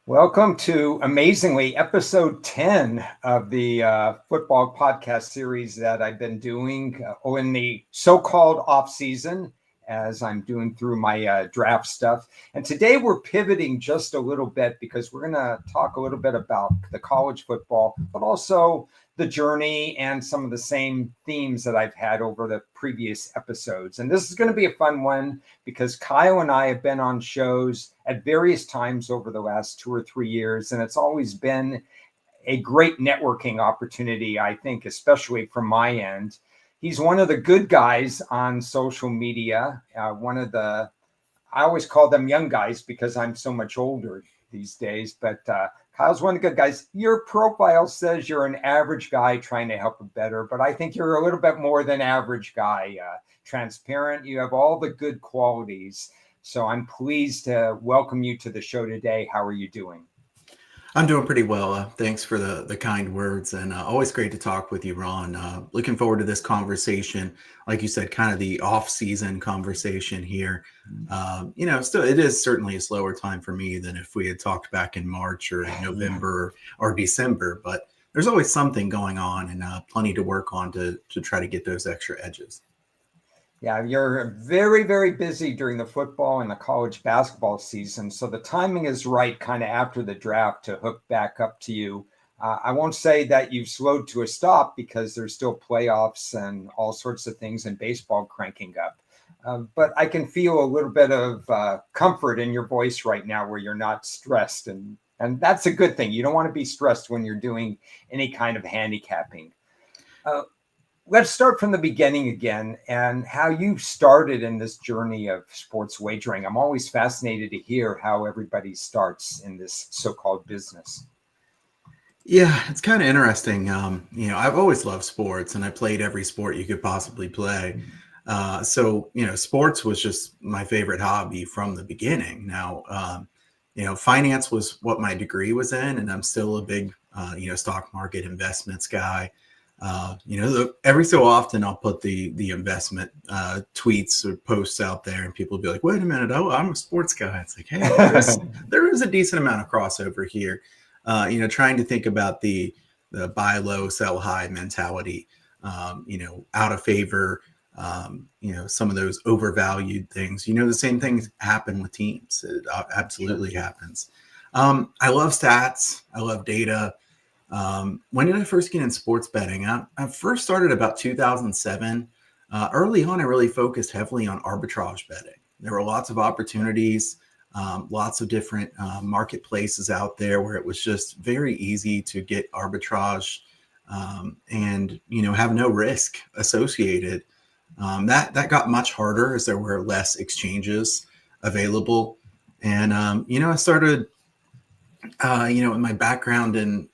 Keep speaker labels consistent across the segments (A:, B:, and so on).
A: Welcome to amazingly episode 10 of the football podcast series that I've been doing in the so-called off season as I'm doing through my draft stuff. And today we're pivoting just a little bit because we're going to talk a little bit about the college football, but also the journey and some of the same themes that I've had over the previous episodes. And this is going to be a fun one because Kyle and I have been on shows at various times over the last 2 or 3 years, and it's always been a great networking opportunity, I think, especially from my end. He's one of the good guys on social media, I always call them young guys because I'm so much older these days, but Kyle's one of the good guys. Your profile says you're an average guy trying to help a better, but I think you're a little bit more than average guy. Transparent, you have all the good qualities. So I'm pleased to welcome you to the show today. How are you doing?
B: I'm doing pretty well. Thanks for the kind words, and always great to talk with you, Ron. Looking forward to this conversation. Like you said, kind of the off-season conversation here. Still, it is certainly a slower time for me than if we had talked back in March or November or December. But there's always something going on, and plenty to work on to try to get those extra edges.
A: Yeah, you're very, very busy during the football and the college basketball season. So the timing is right kind of after the draft to hook back up to you. I won't say that you've slowed to a stop because there's still playoffs and all sorts of things in baseball cranking up. But I can feel a little bit of comfort in your voice right now where you're not stressed. And that's a good thing. You don't want to be stressed when you're doing any kind of handicapping. Uh, let's start from the beginning again and how you started in this journey of sports wagering. I'm always fascinated to hear how everybody starts in this so-called business.
B: Yeah, it's kind of interesting. I've always loved sports, and I played every sport you could possibly play. Sports was just my favorite hobby from the beginning. Now, finance was what my degree was in, and I'm still a big, stock market investments guy. Every so often I'll put the investment tweets or posts out there, and people will be like, "Wait a minute, oh, I'm a sports guy." It's like, hey, there is a decent amount of crossover here. Trying to think about the buy low, sell high mentality. Out of favor. Some of those overvalued things. The same things happen with teams. It absolutely happens. I love stats. I love data. When did I first get in sports betting? I first started about 2007. Early on, I really focused heavily on arbitrage betting. There were lots of opportunities, lots of different marketplaces out there where it was just very easy to get arbitrage and have no risk associated. That got much harder as there were less exchanges available. And, I started in my background in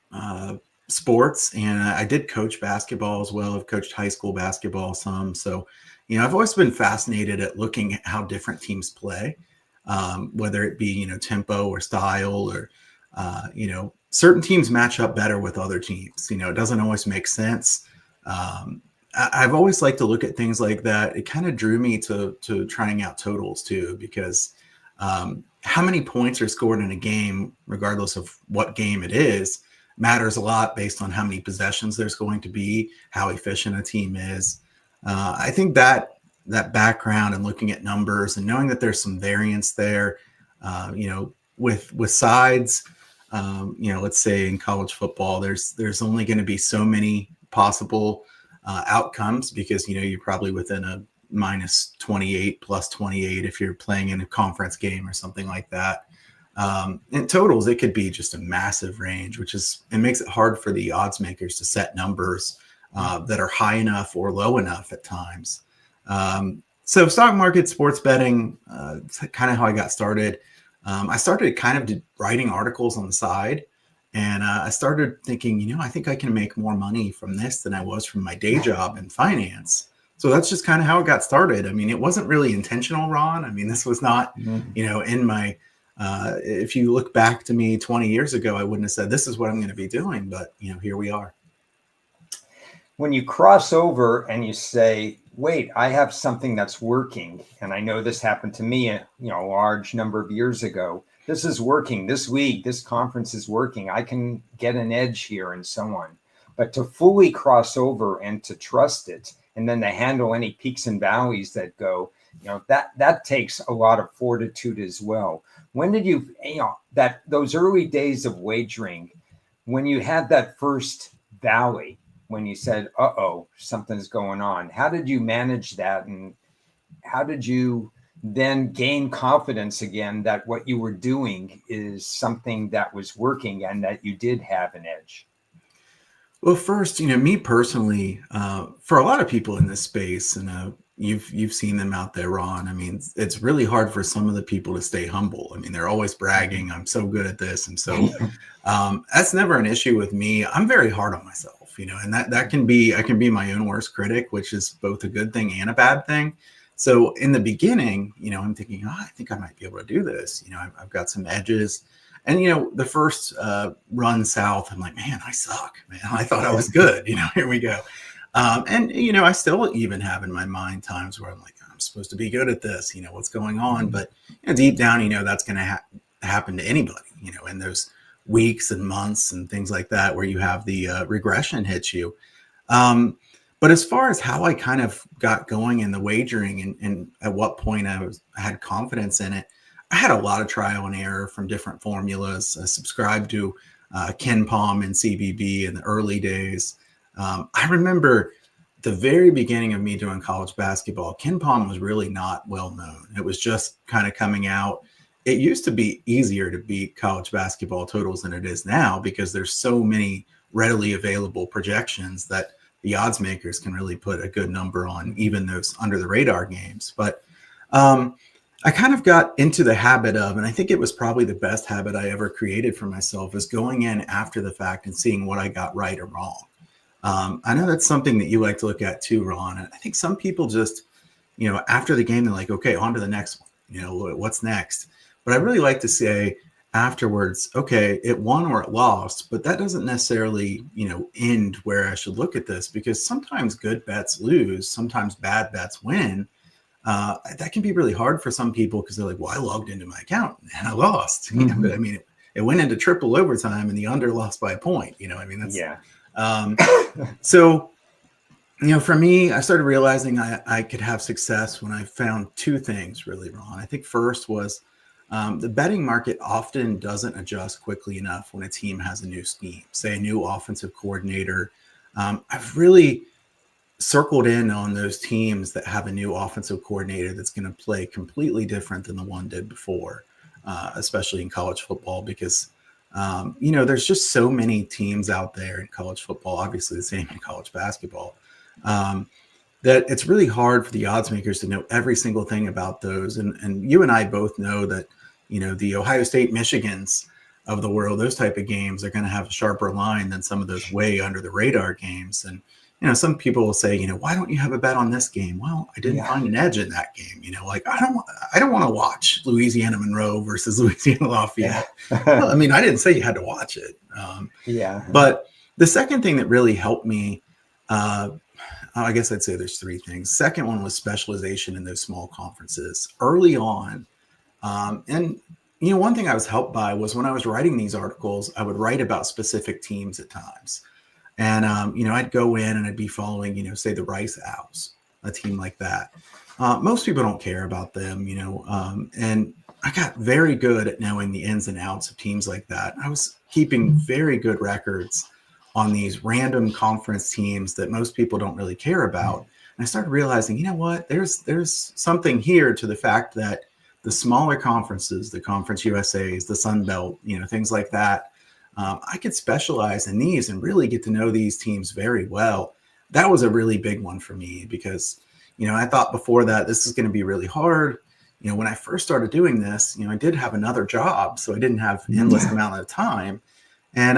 B: sports, and I did coach basketball as well. I've coached high school basketball some. So, I've always been fascinated at looking at how different teams play, whether it be, tempo or style or, certain teams match up better with other teams. It doesn't always make sense. I've always liked to look at things like that. It kind of drew me to trying out totals too, because how many points are scored in a game, regardless of what game it is, matters a lot based on how many possessions there's going to be, how efficient a team is. I think that background and looking at numbers and knowing that there's some variance there, with sides, let's say in college football, there's only going to be so many possible outcomes because, you're probably within a minus 28 plus 28 if you're playing in a conference game or something like that. In totals, it could be just a massive range, it makes it hard for the odds makers to set numbers that are high enough or low enough at times. So stock market, sports betting, kind of how I got started. I started kind of writing articles on the side. And I started thinking, I think I can make more money from this than I was from my day job in finance. So that's just kind of how it got started. I mean, it wasn't really intentional, Ron. I mean, this was not, in my, if you look back to me 20 years ago, I wouldn't have said, this is what I'm going to be doing. But, here we are.
A: When you cross over and you say, wait, I have something that's working, and I know this happened to me, a large number of years ago, this is working this week. This conference is working. I can get an edge here and so on. But to fully cross over and to trust it, and then to handle any peaks and valleys that go, that takes a lot of fortitude as well. When did that those early days of wagering, when you had that first valley, when you said, uh-oh, something's going on, how did you manage that? And how did you then gain confidence again that what you were doing is something that was working and that you did have an edge?
B: Well, first, me personally, for a lot of people in this space, and you've seen them out there, Ron. I mean, it's really hard for some of the people to stay humble. I mean, they're always bragging, "I'm so good at this," and so that's never an issue with me. I'm very hard on myself, and that can be I can be my own worst critic, which is both a good thing and a bad thing. So in the beginning, I'm thinking, I think I might be able to do this. I've got some edges. And, the first run south, I'm like, man, I suck, man. I thought I was good. Here we go. And, I still even have in my mind times where I'm like, I'm supposed to be good at this, what's going on. But deep down, that's going to happen to anybody, in those weeks and months and things like that, where you have the regression hit you. But as far as how I kind of got going in the wagering and at what point I had confidence in it, I had a lot of trial and error from different formulas. I subscribed to Ken Palm and CBB in the early days. I remember the very beginning of me doing college basketball, Ken Palm was really not well known. It was just kind of coming out. It used to be easier to beat college basketball totals than it is now because there's so many readily available projections that the odds makers can really put a good number on even those under the radar games. But I kind of got into the habit of, and I think it was probably the best habit I ever created for myself, is going in after the fact and seeing what I got right or wrong. I know that's something that you like to look at too, Ron. And I think some people just, after the game, they're like, okay, on to the next one. What's next? But I really like to say afterwards, okay, it won or it lost, but that doesn't necessarily, end where I should look at this, because sometimes good bets lose, sometimes bad bets win. That can be really hard for some people because they're like, well, I logged into my account and I lost. But I mean, it went into triple overtime and the under lost by a point. That's so, for me, I started realizing I could have success when I found two things really wrong. I think first was the betting market often doesn't adjust quickly enough when a team has a new scheme, say a new offensive coordinator. I've really circled in on those teams that have a new offensive coordinator that's going to play completely different than the one did before, especially in college football, because, there's just so many teams out there in college football, obviously the same in college basketball, that it's really hard for the odds makers to know every single thing about those. And you and I both know that, the Ohio State, Michigans of the world, those type of games are going to have a sharper line than some of those way under the radar games. And some people will say, why don't you have a bet on this game? Well, I didn't find an edge in that game. Like I don't want to watch Louisiana Monroe versus Louisiana Lafayette. Well, I mean, I didn't say you had to watch it. But the second thing that really helped me, I guess I'd say there's three things. Second one was specialization in those small conferences early on. And one thing I was helped by was when I was writing these articles, I would write about specific teams at times. And, I'd go in and I'd be following, say the Rice Owls, a team like that. Most people don't care about them, and I got very good at knowing the ins and outs of teams like that. I was keeping very good records on these random conference teams that most people don't really care about. And I started realizing, what, there's something here to the fact that the smaller conferences, the Conference USAs, the Sun Belt, things like that, I could specialize in these and really get to know these teams very well. That was a really big one for me because, I thought before that this is going to be really hard. When I first started doing this, I did have another job, so I didn't have endless amount of time. And,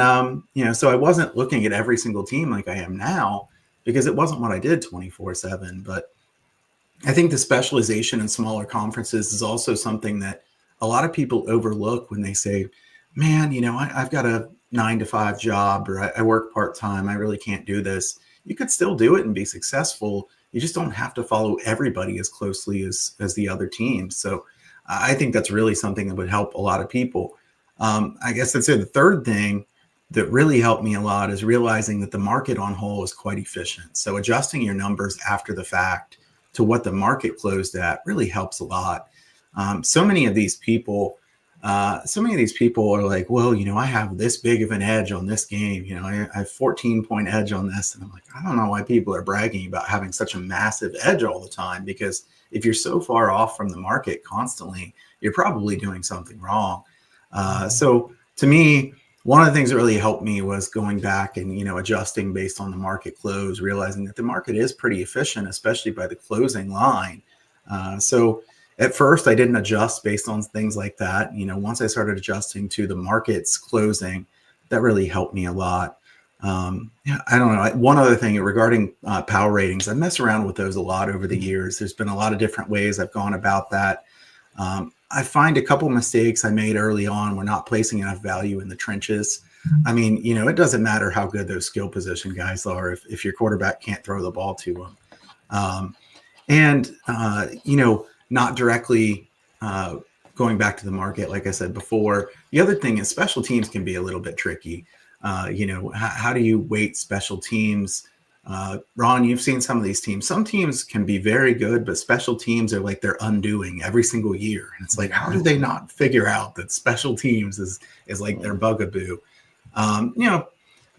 B: so I wasn't looking at every single team like I am now because it wasn't what I did 24/7. But I think the specialization in smaller conferences is also something that a lot of people overlook when they say, man, I've got a 9-to-5 job or I work part-time. I really can't do this. You could still do it and be successful. You just don't have to follow everybody as closely as the other teams. So I think that's really something that would help a lot of people. I guess I'd say the third thing that really helped me a lot is realizing that the market on whole is quite efficient. So adjusting your numbers after the fact to what the market closed at really helps a lot. So many of these people are like, well, I have this big of an edge on this game. I have 14-point edge on this. And I'm like, I don't know why people are bragging about having such a massive edge all the time, because if you're so far off from the market constantly, you're probably doing something wrong. So to me, one of the things that really helped me was going back and, adjusting based on the market close, realizing that the market is pretty efficient, especially by the closing line. So at first I didn't adjust based on things like that. Once I started adjusting to the market's closing, that really helped me a lot. I don't know. One other thing regarding power ratings, I mess around with those a lot over the years. There's been a lot of different ways I've gone about that. I find a couple mistakes I made early on were not placing enough value in the trenches. I mean, it doesn't matter how good those skill position guys are if your quarterback can't throw the ball to them. Not directly going back to the market, like I said before. The other thing is special teams can be a little bit tricky. How do you weight special teams? Ron, you've seen some of these teams. Some teams can be very good, but special teams are like they're undoing every single year. And it's like, how do they not figure out that special teams is like their bugaboo?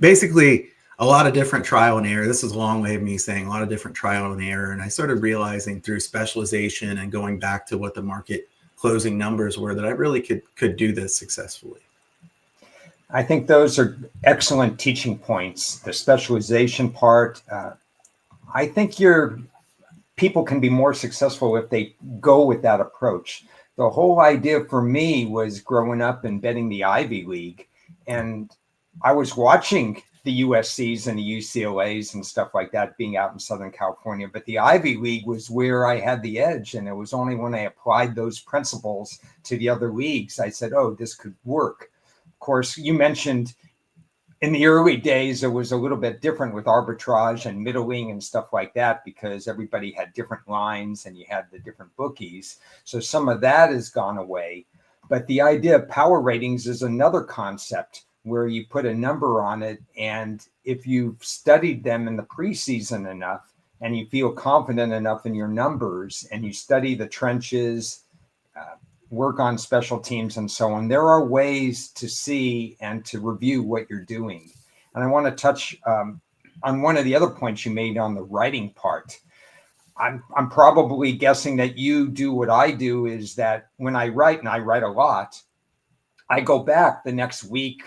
B: Basically a lot of different trial and error. This is a long way of me saying a lot of different trial and error. And I started realizing through specialization and going back to what the market closing numbers were that I really could do this successfully.
A: I think those are excellent teaching points. The specialization part. I think people can be more successful if they go with that approach. The whole idea for me was growing up and betting the Ivy League, and I was watching the USCs and the UCLAs and stuff like that being out in Southern California, but the Ivy League was where I had the edge. And it was only when I applied those principles to the other leagues, I said, oh, this could work. Of course, you mentioned in the early days, it was a little bit different with arbitrage and middling and stuff like that, because everybody had different lines and you had the different bookies. So some of that has gone away. But the idea of power ratings is another concept where you put a number on it. And if you've studied them in the preseason enough and you feel confident enough in your numbers and you study the trenches, work on special teams and so on, there are ways to see and to review what you're doing. And I want to touch on one of the other points you made on the writing part. I'm probably guessing that you do what I do, is that when I write, and I write a lot, I go back the next week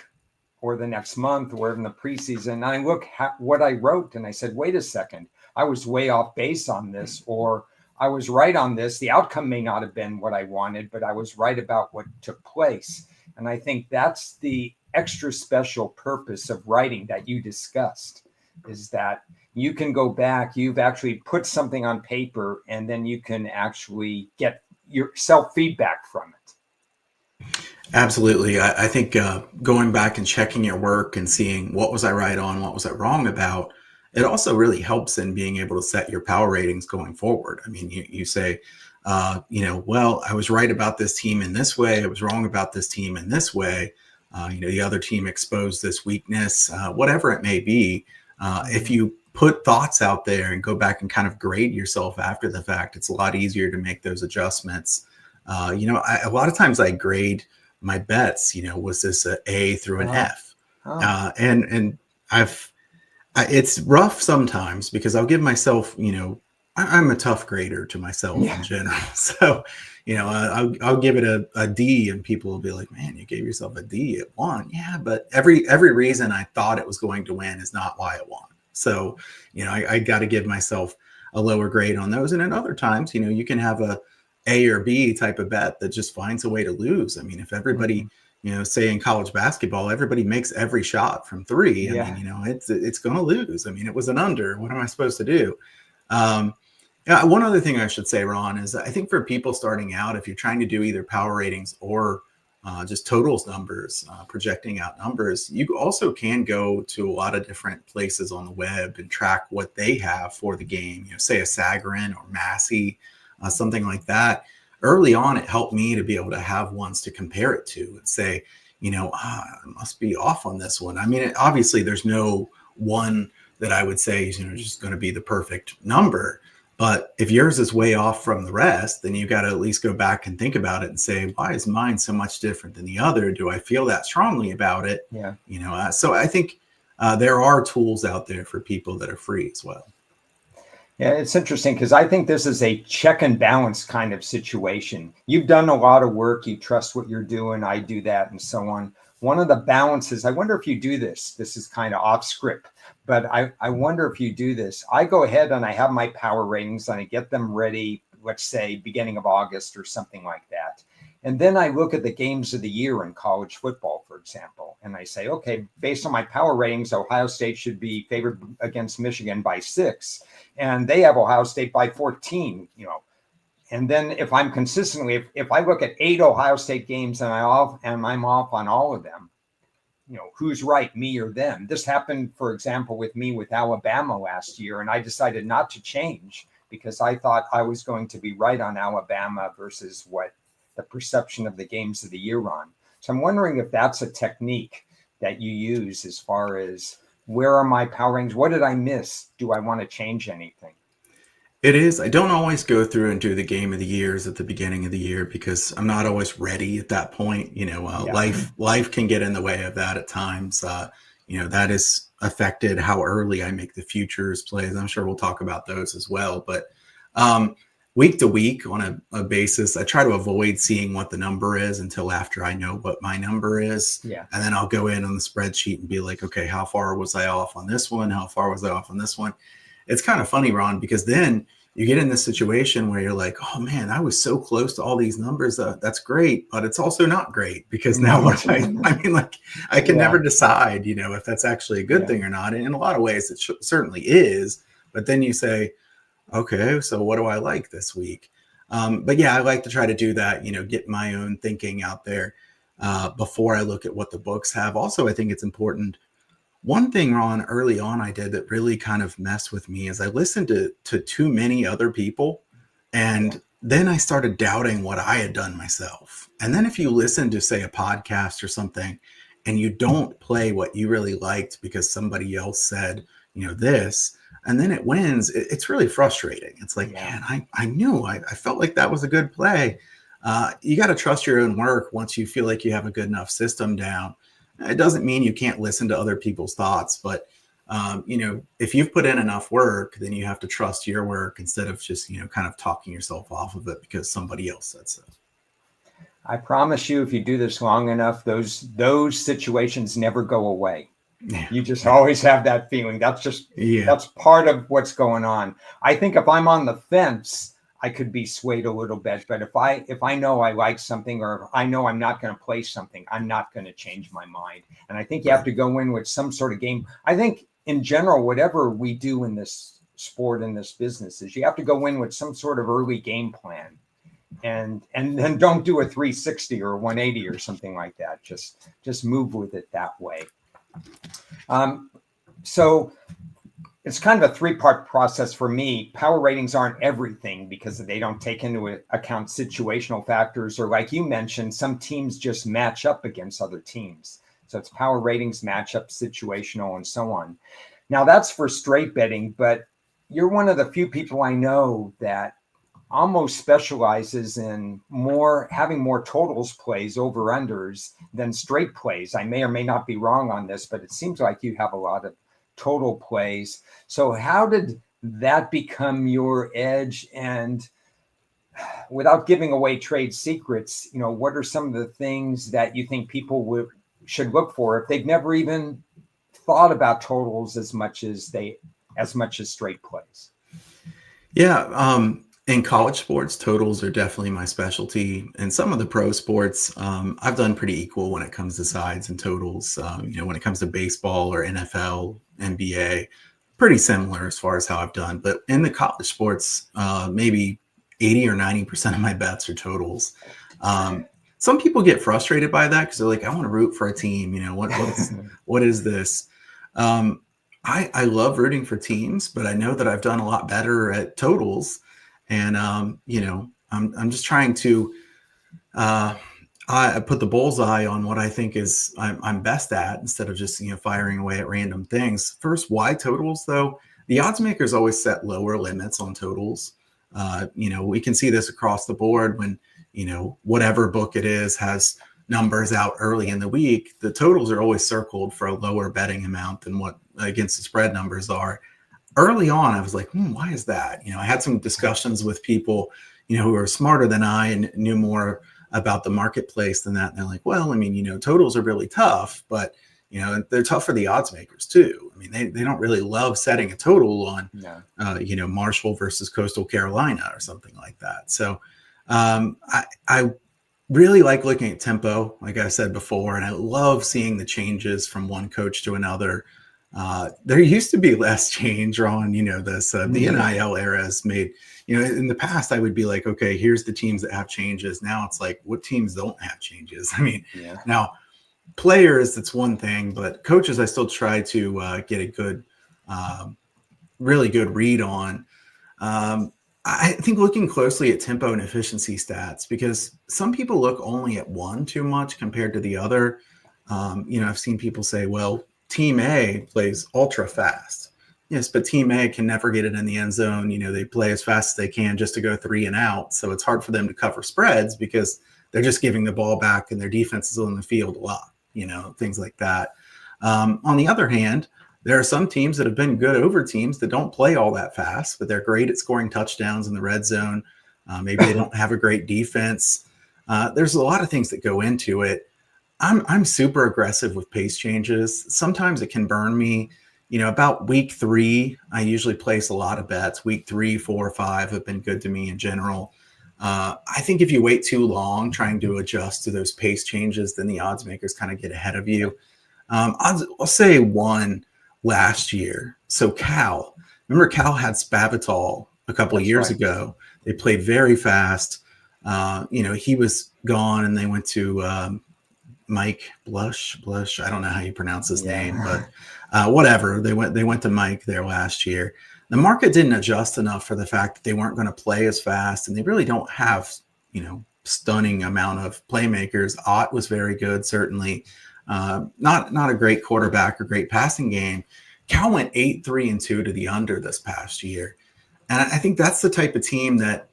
A: or the next month or in the preseason, and I look at what I wrote and I said, wait a second, I was way off base on this, or I was right on this. The outcome may not have been what I wanted, but I was right about what took place. And I think that's the extra special purpose of writing that you discussed, is that you can go back, you've actually put something on paper, and then you can actually get your self-feedback from it.
B: Absolutely. I think going back and checking your work and seeing what was I right on, what was I wrong about, it also really helps in being able to set your power ratings going forward. I mean, you say, well, I was right about this team in this way. I was wrong about this team in this way. The other team exposed this weakness, whatever it may be. If you put thoughts out there and go back and kind of grade yourself after the fact, it's a lot easier to make those adjustments. A lot of times I grade my bets, was this an A through an F? And it's rough sometimes because I'll give myself, I'm a tough grader to myself in general. So, I'll give it a D, and people will be like, man, you gave yourself a D at one. Yeah, but every reason I thought it was going to win is not why it won. So, I got to give myself a lower grade on those. And at other times, you can have A or B type of bet that just finds a way to lose. I mean, if everybody, say in college basketball, everybody makes every shot from three. I mean, it's going to lose. I mean, it was an under. What am I supposed to do? One other thing I should say, Ron, is I think for people starting out, if you're trying to do either power ratings or just totals numbers, projecting out numbers, you also can go to a lot of different places on the web and track what they have for the game. Say a Sagarin or Massey, something like that. early on, it helped me to be able to have ones to compare it to and say, I must be off on this one. I mean, obviously there's no one that I would say is, just going to be the perfect number. But if yours is way off from the rest, then you got to at least go back and think about it and say, why is mine so much different than the other? Do I feel that strongly about it?
A: Yeah.
B: So I think there are tools out there for people that are free as well.
A: Yeah, it's interesting because I think this is a check and balance kind of situation. You've done a lot of work, you trust what you're doing, I do that, and so on. One of the balances, I wonder if you do this. This is kind of off script, but I wonder if you do this. I go ahead and I have my power ratings and I get them ready, let's say beginning of August or something like that. And then I look at the games of the year in college football, for example, and I say, okay, based on my power ratings, Ohio State should be favored against Michigan by 6. And they have Ohio State by 14, And then if I'm consistently, if I look at 8 Ohio State games and I'm off on all of them, who's right, me or them? This happened, for example, with me with Alabama last year, and I decided not to change because I thought I was going to be right on Alabama versus what the perception of the games of the year on. So I'm wondering if that's a technique that you use as far as where are my power ratings? What did I miss? Do I want to change anything?
B: It is. I don't always go through and do the game of the years at the beginning of the year because I'm not always ready at that point. Life can get in the way of that at times. That has affected how early I make the futures plays. I'm sure we'll talk about those as well. But week to week on a basis, I try to avoid seeing what the number is until after I know what my number is.
A: Yeah.
B: And then I'll go in on the spreadsheet and be like, okay, how far was I off on this one? How far was I off on this one? It's kind of funny, Ron, because then you get in this situation where you're like, oh man, I was so close to all these numbers. That's great, but it's also not great because now I can never decide, if that's actually a good thing or not. And in a lot of ways, it certainly is. But then you say, okay, so what do I like this week? But yeah, I like to try to do that, get my own thinking out there before I look at what the books have. Also, I think it's important. One thing, Ron, early on I did that really kind of messed with me is I listened to too many other people. And then I started doubting what I had done myself. And then if you listen to, say, a podcast or something, and you don't play what you really liked because somebody else said, this, and then it wins, it's really frustrating. It's like, man, I knew, I felt like that was a good play. You got to trust your own work once you feel like you have a good enough system down. It doesn't mean you can't listen to other people's thoughts, but if you've put in enough work, then you have to trust your work instead of just, kind of talking yourself off of it because somebody else said so.
A: I promise you, if you do this long enough, those situations never go away. Yeah. You just always have that feeling. That's part of what's going on. I think if I'm on the fence, I could be swayed a little bit, but if I know I like something or if I know I'm not going to play something, I'm not going to change my mind. And I think you have to go in with some sort of game. I think in general, whatever we do in this sport, in this business, is you have to go in with some sort of early game plan, and then don't do a 360 or a 180 or something like that. Just move with it that way. So it's kind of a 3-part process for me. Power ratings aren't everything because they don't take into account situational factors, or like you mentioned, some teams just match up against other teams. So it's power ratings, matchup, situational, and so on. Now that's for straight betting, but you're one of the few people I know that almost specializes in having more totals plays, over unders, than straight plays. I may or may not be wrong on this, but it seems like you have a lot of total plays. So how did that become your edge? And without giving away trade secrets, what are some of the things that you think people should look for if they've never even thought about totals as much as straight plays?
B: Yeah. In college sports, totals are definitely my specialty. And some of the pro sports, I've done pretty equal when it comes to sides and totals. When it comes to baseball or NFL, NBA, pretty similar as far as how I've done. But in the college sports, maybe 80 or 90% of my bets are totals. Some people get frustrated by that because they're like, I want to root for a team. What is this? I love rooting for teams, but I know that I've done a lot better at totals. And, I'm just trying to I put the bullseye on what I think is I'm best at instead of just firing away at random things. First, why totals though? The odds makers always set lower limits on totals. We can see this across the board when whatever book it is has numbers out early in the week. The totals are always circled for a lower betting amount than what against the spread numbers are. Early on, I was like, why is that? I had some discussions with people who are smarter than I and knew more about the marketplace than that. And they're like, well, I mean, totals are really tough, but they're tough for the odds makers too. I mean, they don't really love setting a total on, Marshall versus Coastal Carolina or something like that. So I really like looking at tempo, like I said before, and I love seeing the changes from one coach to another. There used to be less change on, the NIL era has made, in the past, I would be like, okay, here's the teams that have changes. Now it's like, what teams don't have changes? I mean, now players, that's one thing, but coaches, I still try to get a good, really good read on. I think looking closely at tempo and efficiency stats, because some people look only at one too much compared to the other. I've seen people say, well, Team A plays ultra fast. Yes, but Team A can never get it in the end zone. They play as fast as they can just to go 3 and out. So it's hard for them to cover spreads because they're just giving the ball back and their defense is on the field a lot, things like that. On the other hand, there are some teams that have been good over teams that don't play all that fast, but they're great at scoring touchdowns in the red zone. Maybe they don't have a great defense. There's a lot of things that go into it. I'm super aggressive with pace changes. Sometimes it can burn me. About week 3, I usually place a lot of bets. Week 3, 4, 5 have been good to me in general. I think if you wait too long trying to adjust to those pace changes, then the odds makers kind of get ahead of you. I'll say one last year. So remember Cal had Spavital a couple of years ago. They played very fast. He was gone and they went to Mike Blush. I don't know how you pronounce his name, but whatever. They went to Mike there last year. The market didn't adjust enough for the fact that they weren't going to play as fast, and they really don't have, stunning amount of playmakers. Ott was very good, certainly. Not a great quarterback or great passing game. Cal went 8-3-2 to the under this past year. And I think that's the type of team that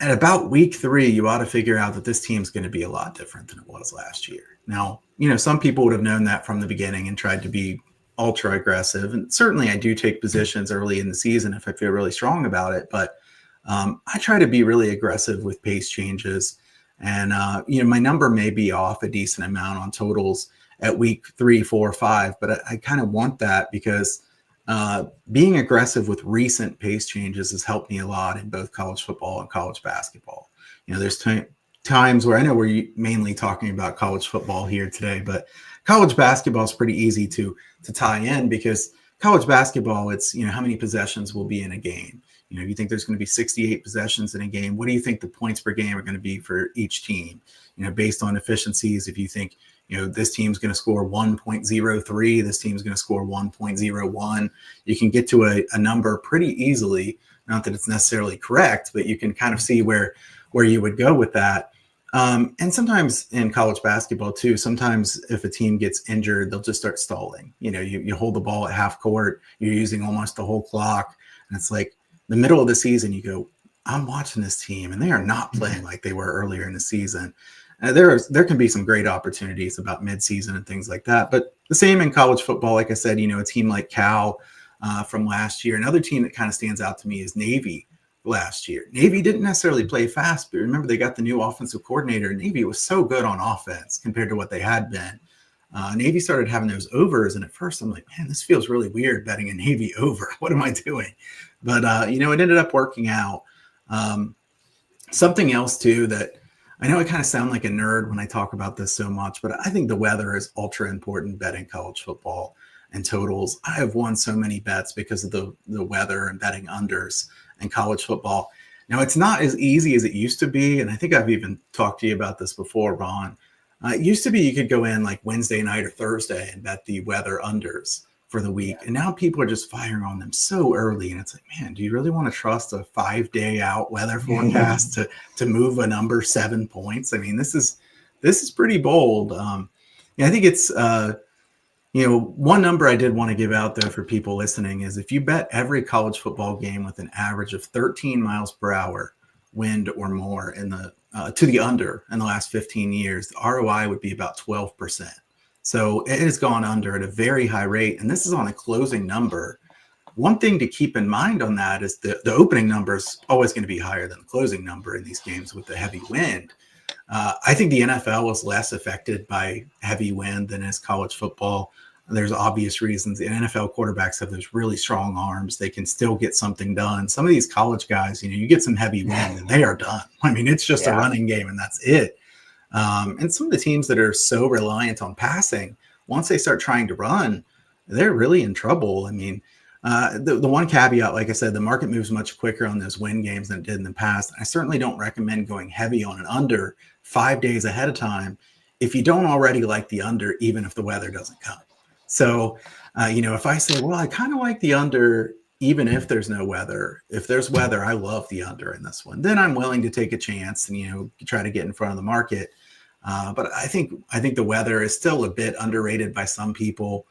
B: at about week 3, you ought to figure out that this team's going to be a lot different than it was last year. Now, some people would have known that from the beginning and tried to be ultra aggressive. And certainly I do take positions early in the season if I feel really strong about it. But I try to be really aggressive with pace changes. And, my number may be off a decent amount on totals at week 3, 4, 5. But I kind of want that because being aggressive with recent pace changes has helped me a lot in both college football and college basketball. There's times where I know we're mainly talking about college football here today, but college basketball is pretty easy to tie in because college basketball, it's, how many possessions will be in a game. You think there's going to be 68 possessions in a game. What do you think the points per game are going to be for each team? Based on efficiencies, if you think, this team's going to score 1.03, this team's going to score 1.01. You can get to a number pretty easily. Not that it's necessarily correct, but you can kind of see where you would go with that. And sometimes in college basketball too, sometimes if a team gets injured, they'll just start stalling. You hold the ball at half court, you're using almost the whole clock. And it's like the middle of the season, you go, I'm watching this team and they are not playing like they were earlier in the season. There can be some great opportunities about midseason and things like that. But the same in college football, like I said, a team like Cal from last year. Another team that kind of stands out to me is Navy last year. Navy didn't necessarily play fast, but remember they got the new offensive coordinator. Navy was so good on offense compared to what they had been. Navy started having those overs, and at first I'm like, man, this feels really weird betting a Navy over. What am I doing? But, it ended up working out. Something else too that I know I kind of sound like a nerd when I talk about this so much, but I think the weather is ultra important betting college football and totals. I have won so many bets because of the weather and betting unders in college football. Now, it's not as easy as it used to be, and I think I've even talked to you about this before, Ron. It used to be you could go in like Wednesday night or Thursday and bet the weather unders. for the week. And now people are just firing on them so early. And it's like, man, do you really want to trust a 5-day out weather forecast to move a number 7 points? I mean, this is pretty bold. I think it's, one number I did want to give out though for people listening is if you bet every college football game with an average of 13 miles per hour wind or more to the under in the last 15 years, the ROI would be about 12%. So it has gone under at a very high rate. And this is on a closing number. One thing to keep in mind on that is the opening number is always going to be higher than the closing number in these games with the heavy wind. I think the NFL is less affected by heavy wind than is college football. There's obvious reasons. The NFL quarterbacks have those really strong arms. They can still get something done. Some of these college guys, you get some heavy wind and they are done. I mean, it's just a running game and that's it. And some of the teams that are so reliant on passing, once they start trying to run, they're really in trouble. I mean, the one caveat, like I said, the market moves much quicker on those win games than it did in the past. I certainly don't recommend going heavy on an under 5 days ahead of time if you don't already like the under, even if the weather doesn't come. So, if I say, well, I kind of like the under, even if there's no weather, if there's weather, I love the under in this one, then I'm willing to take a chance and, try to get in front of the market. But I think the weather is still a bit underrated by some people.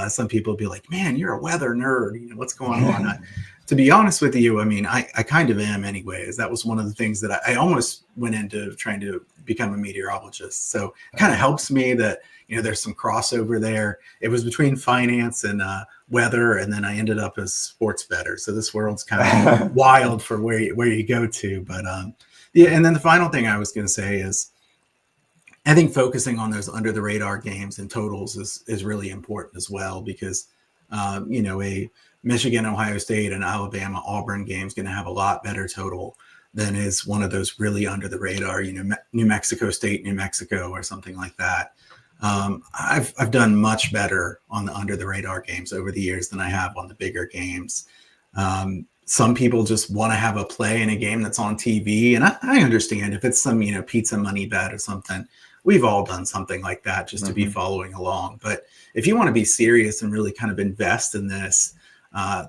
B: Some people be like, man, you're a weather nerd. What's going on? To be honest with you, I mean, I kind of am anyways. That was one of the things that I almost went into trying to become a meteorologist. So it kind of helps me that, there's some crossover there. It was between finance and weather, and then I ended up as sports bettor. So this world's kind of wild for where you go to. But and then the final thing I was going to say is, I think focusing on those under the radar games and totals is really important as well, because a Michigan, Ohio State, and Alabama, Auburn game is going to have a lot better total than is one of those really under the radar, New Mexico State, New Mexico, or something like that. I've done much better on the under the radar games over the years than I have on the bigger games. Some people just want to have a play in a game that's on TV, and I understand if it's some pizza money bet or something. We've all done something like that just to be following along. But if you want to be serious and really kind of invest in this,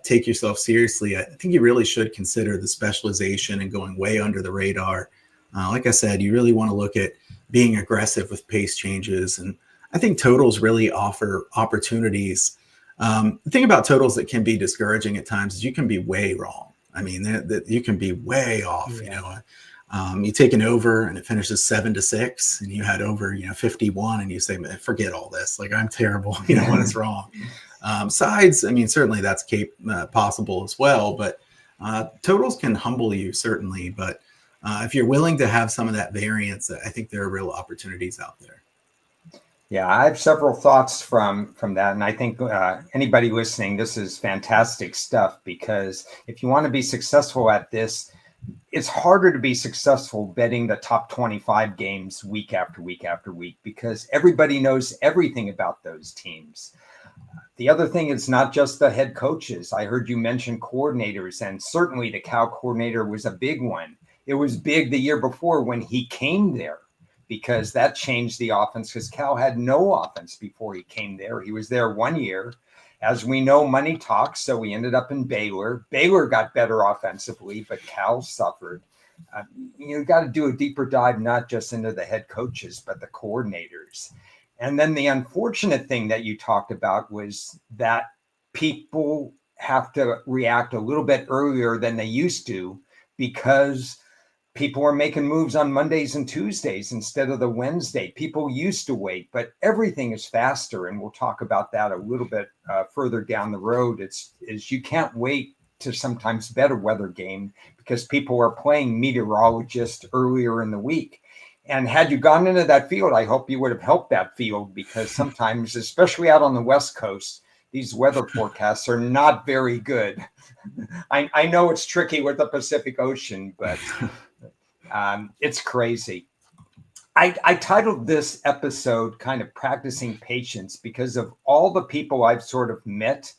B: take yourself seriously, I think you really should consider the specialization and going way under the radar. Like I said, you really want to look at being aggressive with pace changes. And I think totals really offer opportunities. The thing about totals that can be discouraging at times is you can be way wrong. I mean, you can be way off, you take an over and it finishes 7-6 and you had over, 51 and you say, forget all this. Like, I'm terrible, when it's wrong. Sides, I mean, certainly that's possible as well, but totals can humble you, certainly. But if you're willing to have some of that variance, I think there are real opportunities out there.
A: Yeah, I have several thoughts from that. And I think anybody listening, this is fantastic stuff, because if you want to be successful at this, it's harder to be successful betting the top 25 games week after week after week, because everybody knows everything about those teams. The other thing is not just the head coaches. I heard you mention coordinators, and certainly the Cal coordinator was a big one. It was big the year before when he came there, because that changed the offense, because Cal had no offense before he came there. He was there 1 year. As we know, money talks, so we ended up in Baylor. Baylor got better offensively, but Cal suffered. You've got to do a deeper dive, not just into the head coaches, but the coordinators. And then the unfortunate thing that you talked about was that people have to react a little bit earlier than they used to, because people are making moves on Mondays and Tuesdays instead of the Wednesday. People used to wait, but everything is faster. And we'll talk about that a little bit further down the road. It's you can't wait to sometimes bet a weather game, because people are playing meteorologists earlier in the week. And had you gone into that field, I hope you would have helped that field, because sometimes, especially out on the West Coast, these weather forecasts are not very good. I know it's tricky with the Pacific Ocean, but it's crazy. I titled this episode kind of Practicing Patience, because of all the people I've sort of met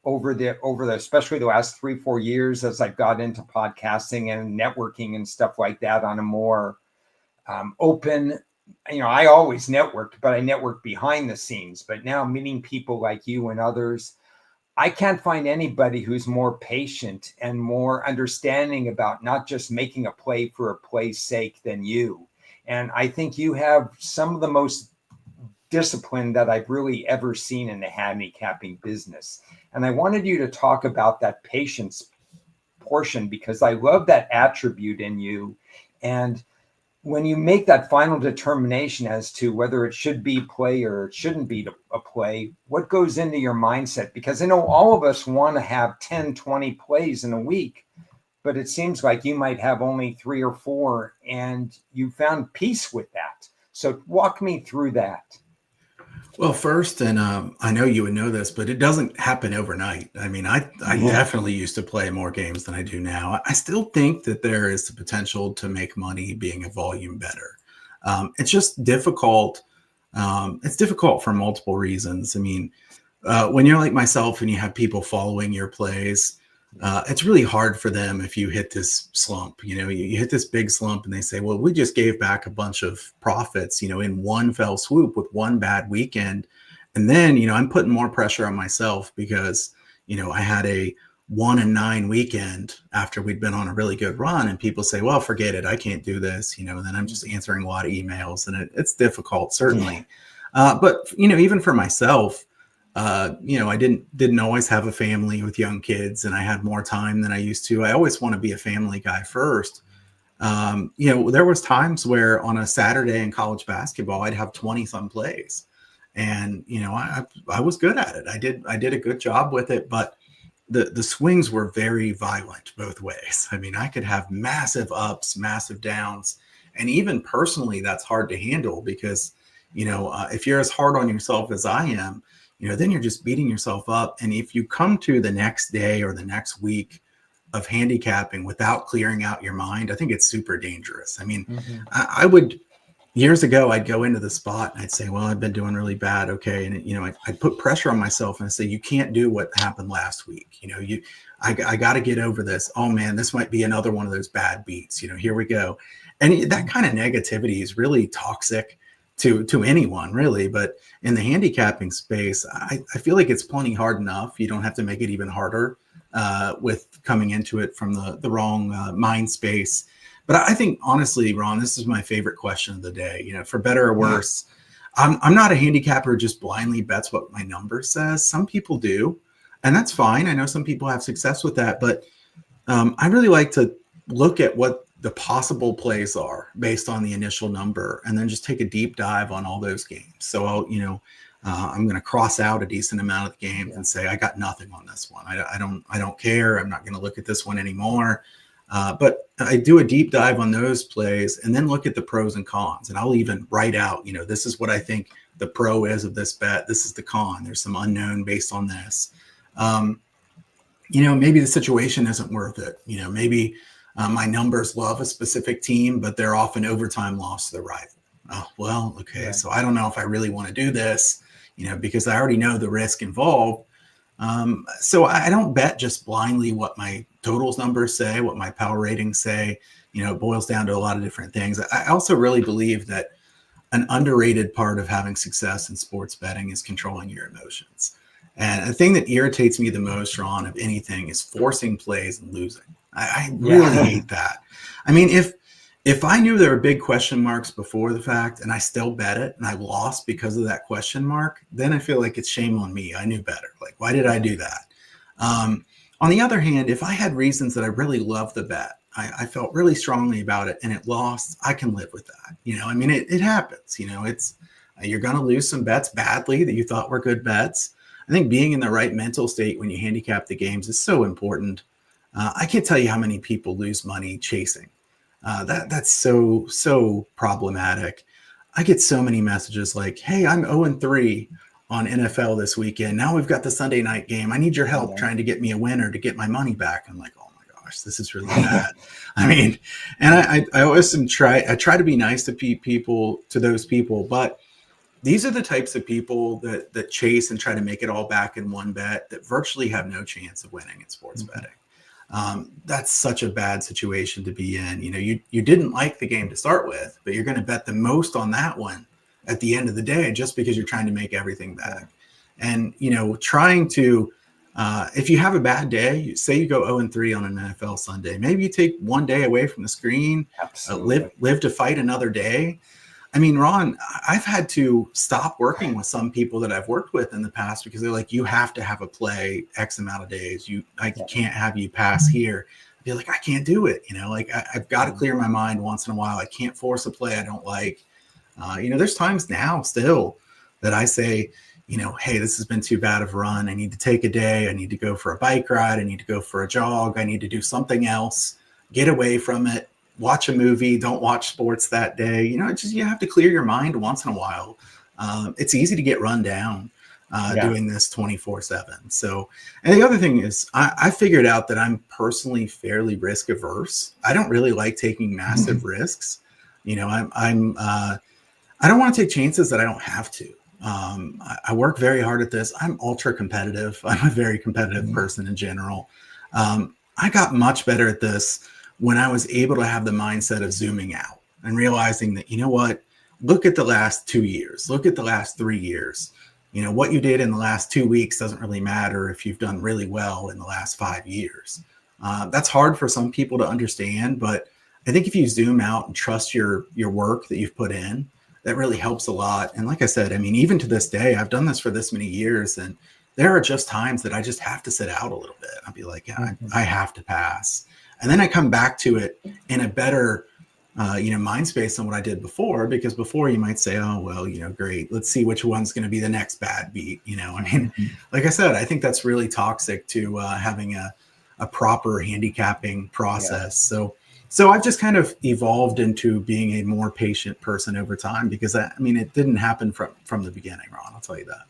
A: over the especially the last 3-4 years, as I've got into podcasting and networking and stuff like that on a more open I always networked, but I networked behind the scenes. But now meeting people like you and others, I can't find anybody who's more patient and more understanding about not just making a play for a play's sake than you. And I think you have some of the most discipline that I've really ever seen in the handicapping business. And I wanted you to talk about that patience portion because I love that attribute in you. And when you make that final determination as to whether it should be play or it shouldn't be a play, what goes into your mindset? Because I know all of us want to have 10, 20 plays in a week, but it seems like you might have only 3 or 4 and you found peace with that. So walk me through that.
B: Well, first, and I know you would know this, but it doesn't happen overnight. I mean, I definitely used to play more games than I do now. I still think that there is the potential to make money being a volume better. It's just difficult. It's difficult for multiple reasons. I mean, when you're like myself and you have people following your plays, it's really hard for them if you hit this slump. You hit this big slump and they say, well, we just gave back a bunch of profits, in one fell swoop with one bad weekend. And then, I'm putting more pressure on myself because, I had a 1-9 weekend after we'd been on a really good run, and people say, well, forget it, I can't do this, and then I'm just answering a lot of emails, and it's difficult, certainly. But, even for myself, I didn't always have a family with young kids, and I had more time than I used to. I always want to be a family guy first. There was times where on a Saturday in college basketball, I'd have 20 some plays, and I was good at it. I did a good job with it, but the swings were very violent both ways. I mean, I could have massive ups, massive downs, and even personally, that's hard to handle because if you're as hard on yourself as I am, then you're just beating yourself up. And if you come to the next day or the next week of handicapping without clearing out your mind, I think it's super dangerous. I mean, I would, years ago, I'd go into the spot and I'd say, well, I've been doing really bad. Okay. And, I'd put pressure on myself and I'd say, you can't do what happened last week. I got to get over this. Oh man, this might be another one of those bad beats. Here we go. And that kind of negativity is really toxic to anyone, really. But in the handicapping space, I feel like it's plenty hard enough. You don't have to make it even harder with coming into it from the wrong mind space. But I think, honestly, Ron, this is my favorite question of the day. For better or worse, I'm not a handicapper who just blindly bets what my number says. Some people do, and that's fine. I know some people have success with that, but I really like to look at what the possible plays are based on the initial number, and then just take a deep dive on all those games. So I'm going to cross out a decent amount of the games and say, I got nothing on this one. I don't care. I'm not going to look at this one anymore. But I do a deep dive on those plays and then look at the pros and cons. And I'll even write out, this is what I think the pro is of this bet. This is the con. There's some unknown based on this. Maybe the situation isn't worth it. Maybe my numbers love a specific team, but they're off an overtime loss to the rival. Oh, well, okay. Yeah. So I don't know if I really want to do this, because I already know the risk involved. So I don't bet just blindly what my totals numbers say, what my power ratings say. It boils down to a lot of different things. I also really believe that an underrated part of having success in sports betting is controlling your emotions. And the thing that irritates me the most, Ron, of anything is forcing plays and losing. I really hate that. I mean, if I knew there were big question marks before the fact and I still bet it and I lost because of that question mark, then I feel like it's shame on me. I knew better. Like, why did I do that? On the other hand, if I had reasons that I really loved the bet, I felt really strongly about it and it lost, I can live with that. It happens. You're going to lose some bets badly that you thought were good bets. I think being in the right mental state when you handicap the games is so important. I can't tell you how many people lose money chasing. That's so problematic. I get so many messages like, hey, I'm 0-3 on NFL this weekend. Now we've got the Sunday night game. I need your help trying to get me a winner to get my money back. I'm like, oh my gosh, this is really bad. And I always try to be nice to those people, but these are the types of people that chase and try to make it all back in one bet that virtually have no chance of winning in sports betting. That's such a bad situation to be in. You didn't like the game to start with, but you're going to bet the most on that one at the end of the day, just because you're trying to make everything back. And, trying to, if you have a bad day, say you go 0-3 on an NFL Sunday, maybe you take one day away from the screen, live to fight another day. I mean, Ron, I've had to stop working with some people that I've worked with in the past because they're like, you have to have a play X amount of days. I can't have you pass here. I'd be like, I can't do it. I've got to clear my mind once in a while. I can't force a play I don't like. There's times now still that I say, hey, this has been too bad of a run. I need to take a day. I need to go for a bike ride. I need to go for a jog. I need to do something else, get away from it. Watch a movie, don't watch sports that day. You have to clear your mind once in a while. It's easy to get run down doing this 24/7. So, and the other thing is I figured out that I'm personally fairly risk averse. I don't really like taking massive risks. I don't want to take chances that I don't have to. I work very hard at this. I'm ultra competitive. I'm a very competitive person in general. I got much better at this when I was able to have the mindset of zooming out and realizing that, look at the last 2 years, look at the last 3 years. What you did in the last 2 weeks doesn't really matter if you've done really well in the last 5 years. That's hard for some people to understand, but I think if you zoom out and trust your work that you've put in, that really helps a lot. And like I said, I mean, even to this day, I've done this for this many years, and there are just times that I just have to sit out a little bit. I'll be like, I have to pass. And then I come back to it in a better, mind space than what I did before, because before you might say, oh, well, great. Let's see which one's going to be the next bad beat. Like I said, I think that's really toxic to having a proper handicapping process. Yeah. So I've just kind of evolved into being a more patient person over time, because it didn't happen from the beginning, Ron. I'll tell you that.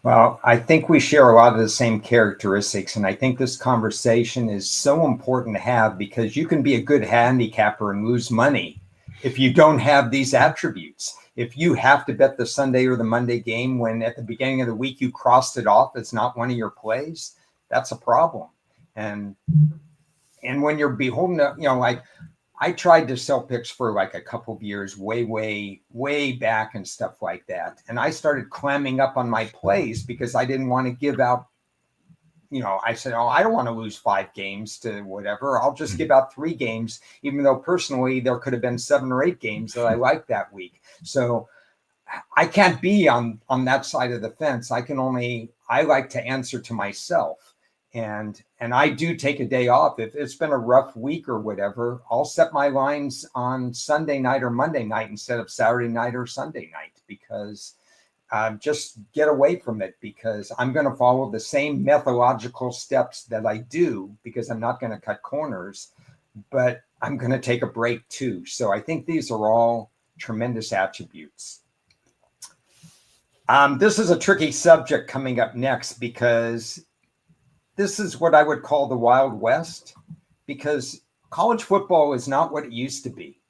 A: Well, I think we share a lot of the same characteristics, and I think this conversation is so important to have, because you can be a good handicapper and lose money if you don't have these attributes. If you have to bet the Sunday or the Monday game when at the beginning of the week you crossed it off as not one of your plays, that's a problem. And when you're beholden to, I tried to sell picks for like a couple of years, way back and stuff like that. And I started clamming up on my plays because I didn't want to give out, I said, I don't want to lose 5 games to whatever. I'll just give out 3 games, even though personally there could have been 7 or 8 games that I liked that week. So I can't be on that side of the fence. I like to answer to myself. And I do take a day off. If it's been a rough week or whatever, I'll set my lines on Sunday night or Monday night instead of Saturday night or Sunday night, because just get away from it, because I'm going to follow the same methodological steps that I do, because I'm not going to cut corners, but I'm going to take a break too. So I think these are all tremendous attributes. This is a tricky subject coming up next, because this is what I would call the Wild West, because college football is not what it used to be.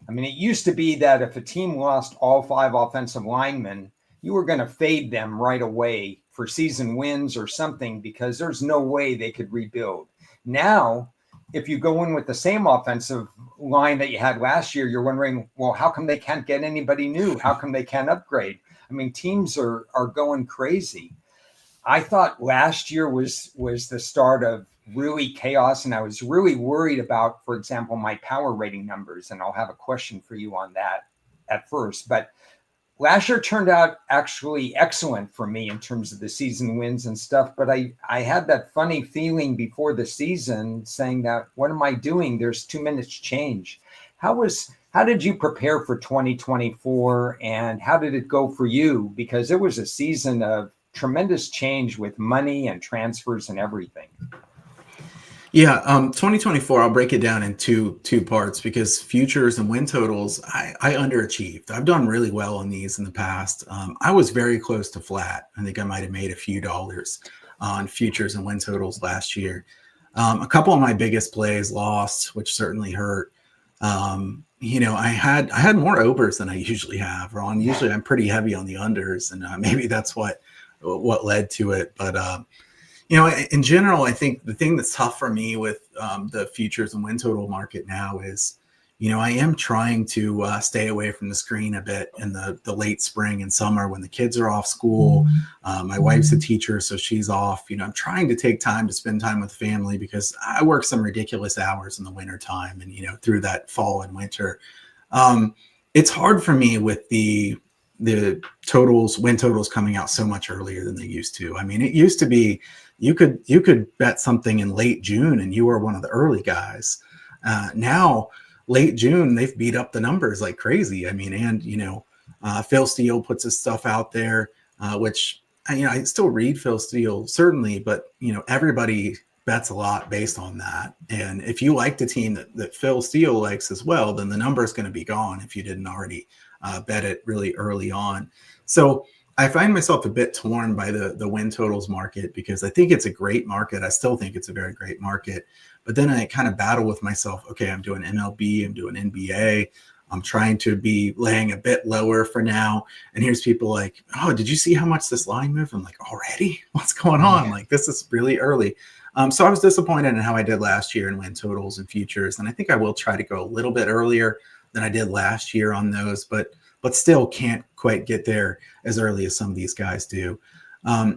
A: I mean, it used to be that if a team lost all 5 offensive linemen, you were going to fade them right away for season wins or something, because there's no way they could rebuild. Now, if you go in with the same offensive line that you had last year, you're wondering, well, how come they can't get anybody new? How come they can't upgrade? I mean, teams are going crazy. I thought last year was the start of really chaos, and I was really worried about, for example, my power rating numbers, and I'll have a question for you on that at first. But last year turned out actually excellent for me in terms of the season wins and stuff, but I had that funny feeling before the season saying that, what am I doing? There's 2 minutes change. How did you prepare for 2024, and how did it go for you? Because it was a season of tremendous change with money and transfers and everything.
B: Yeah, 2024, I'll break it down in two parts, because futures and win totals, I underachieved. I've done really well on these in the past. I was very close to flat. I think I might have made a few dollars on futures and win totals last year. A couple of my biggest plays lost, which certainly hurt. I had more overs than I usually have, Ron. Usually I'm pretty heavy on the unders, and maybe that's what led to it. But In general, I think the thing that's tough for me with the futures and win total market now is, I am trying to stay away from the screen a bit in the late spring and summer when the kids are off school. My wife's a teacher, so she's off. I'm trying to take time to spend time with family because I work some ridiculous hours in the winter time and, through that fall and winter. It's hard for me with the win totals coming out so much earlier than they used to. I mean, it used to be you could bet something in late June and you were one of the early guys. Now, late June, they've beat up the numbers like crazy. I mean, and Phil Steele puts his stuff out there, which I still read Phil Steele certainly, but everybody bets a lot based on that. And if you like the team that Phil Steele likes as well, then the number is going to be gone if you didn't already bet it really early on. So I find myself a bit torn by the win totals market because I think it's a great market. I still think it's a very great market. But then I kind of battle with myself. Okay, I'm doing MLB, I'm doing NBA. I'm trying to be laying a bit lower for now. And here's people like, oh, did you see how much this line moved? I'm like, already? What's going on? Like, this is really early. So I was disappointed in how I did last year in win totals and futures. And I think I will try to go a little bit earlier than I did last year on those, but still can't quite get there as early as some of these guys do.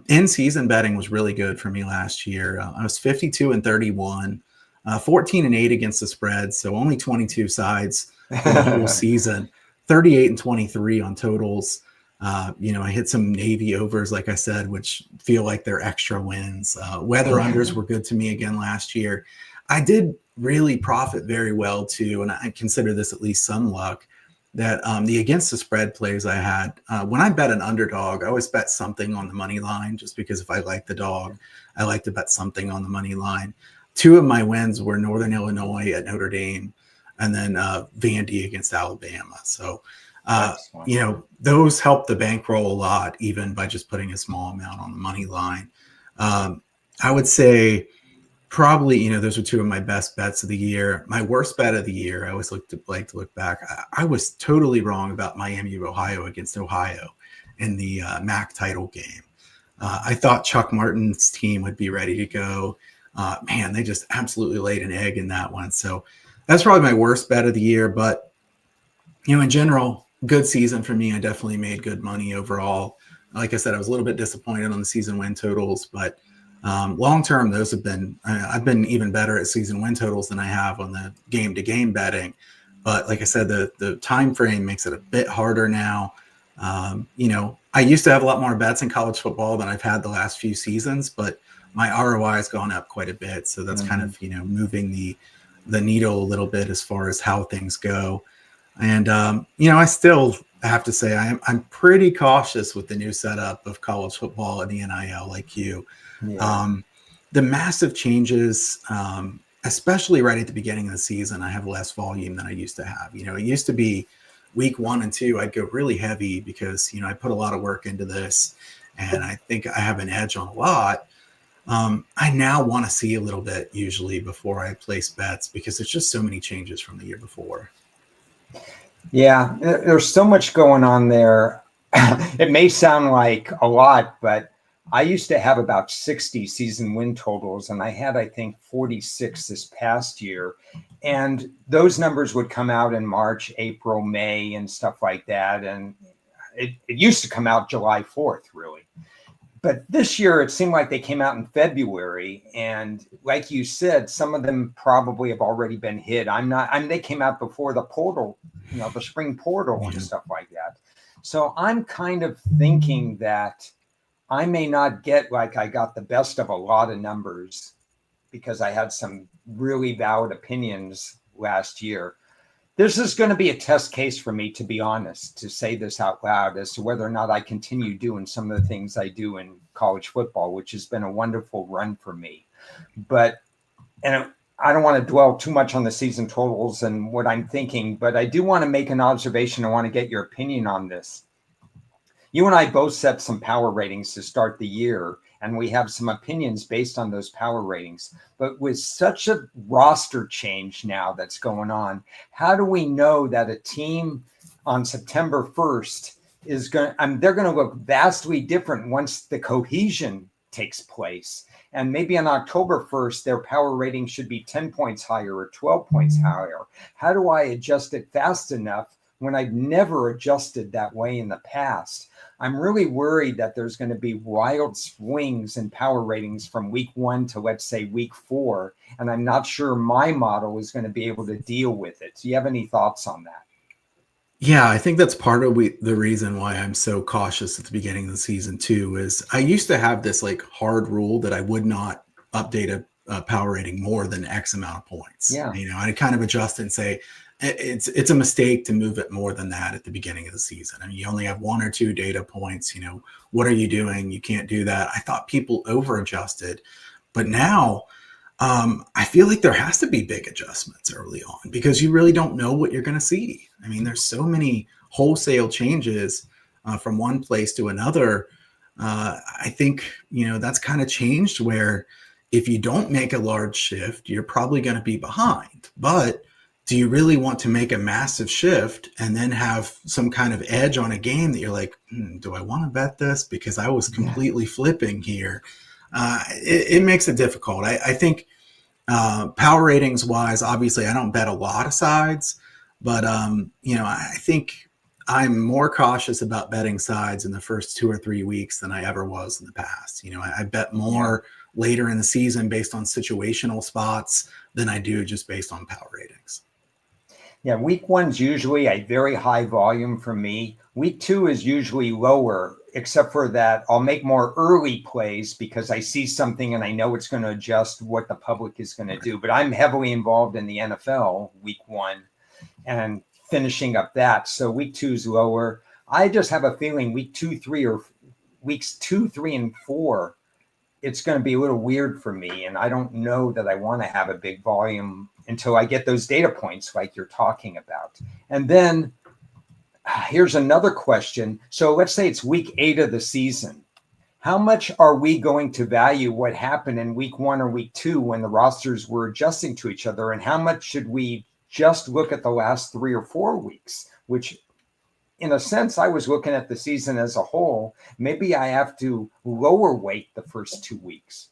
B: In-season betting was really good for me last year. I was 52-31, 14-8 against the spread, so only 22 sides for the whole season, 38-23 on totals. I hit some Navy overs, like I said, which feel like they're extra wins. Weather unders were good to me again last year. I did really profit very well too, and I consider this at least some luck, that the against the spread plays I had, when I bet an underdog, I always bet something on the money line, just because if I like the dog, I like to bet something on the money line. Two of my wins were Northern Illinois at Notre Dame and then Vandy against Alabama. So, those help the bankroll a lot, even by just putting a small amount on the money line. I would say probably, those are two of my best bets of the year. My worst bet of the year, I always like to look back. I was totally wrong about Miami of Ohio against Ohio in the MAC title game. I thought Chuck Martin's team would be ready to go. Man, they just absolutely laid an egg in that one. So that's probably my worst bet of the year. But, in general, good season for me. I definitely made good money overall. Like I said, I was a little bit disappointed on the season win totals, but long term, those have been, I've been even better at season win totals than I have on the game to game betting. But like I said, the time frame makes it a bit harder now. I used to have a lot more bets in college football than I've had the last few seasons, but my ROI has gone up quite a bit. So that's kind of, moving the needle a little bit as far as how things go. And, I still have to say I'm pretty cautious with the new setup of college football and the NIL like you. Yeah. The massive changes, especially right at the beginning of the season, I have less volume than I used to have. It used to be week 1 and 2, I'd go really heavy because, I put a lot of work into this and I think I have an edge on a lot. I now want to see a little bit usually before I place bets because there's just so many changes from the year before.
A: Yeah, there's so much going on there. It may sound like a lot, but I used to have about 60 season win totals, and I had, I think, 46 this past year. And those numbers would come out in March, April, May, and stuff like that. And it used to come out July 4th, really. But this year, it seemed like they came out in February. And like you said, some of them probably have already been hit. They came out before the portal, the spring portal and stuff like that. So I'm kind of thinking that I may not get like I got the best of a lot of numbers because I had some really valid opinions last year. This is going to be a test case for me, to be honest, to say this out loud as to whether or not I continue doing some of the things I do in college football, which has been a wonderful run for me. And I don't want to dwell too much on the season totals and what I'm thinking, but I do want to make an observation. I want to get your opinion on this. You and I both set some power ratings to start the year, and we have some opinions based on those power ratings. But with such a roster change now that's going on, how do we know that a team on September 1st is they're going to look vastly different once the cohesion takes place. And maybe on October 1st, their power rating should be 10 points higher or 12 points higher. How do I adjust it fast enough when I've never adjusted that way in the past? I'm really worried that there's going to be wild swings in power ratings from week 1 to, let's say, week 4. And I'm not sure my model is going to be able to deal with it. Do you have any thoughts on that?
B: Yeah, I think that's part of the reason why I'm so cautious at the beginning of the season too. Is I used to have this like hard rule that I would not update a power rating more than X amount of points.
A: Yeah.
B: I'd kind of adjust and say it's a mistake to move it more than that at the beginning of the season. I mean, you only have 1 or 2 data points. What are you doing? You can't do that. I thought people over adjusted, but now I feel like there has to be big adjustments early on because you really don't know what you're going to see. I mean, there's so many wholesale changes from one place to another. I think, that's kind of changed where if you don't make a large shift, you're probably going to be behind. But do you really want to make a massive shift and then have some kind of edge on a game that you're like, do I want to bet this? Because I was completely flipping here. It makes it difficult. I think power ratings wise, obviously I don't bet a lot of sides, but I think I'm more cautious about betting sides in the first 2 or 3 weeks than I ever was in the past. I bet more later in the season based on situational spots than I do just based on power ratings.
A: Yeah, week 1's usually a very high volume for me. Week 2 is usually lower, except for that I'll make more early plays because I see something and I know it's going to adjust what the public is going to do. But I'm heavily involved in the NFL week 1 and finishing up that. So week 2 is lower. I just have a feeling weeks 2, 3, and 4, it's going to be a little weird for me. And I don't know that I want to have a big volume until I get those data points like you're talking about. And then here's another question. So let's say it's week 8 of the season. How much are we going to value what happened in week 1 or week 2 when the rosters were adjusting to each other? And how much should we just look at the last 3 or 4 weeks, which in a sense, I was looking at the season as a whole. Maybe I have to lower weight the first 2 weeks.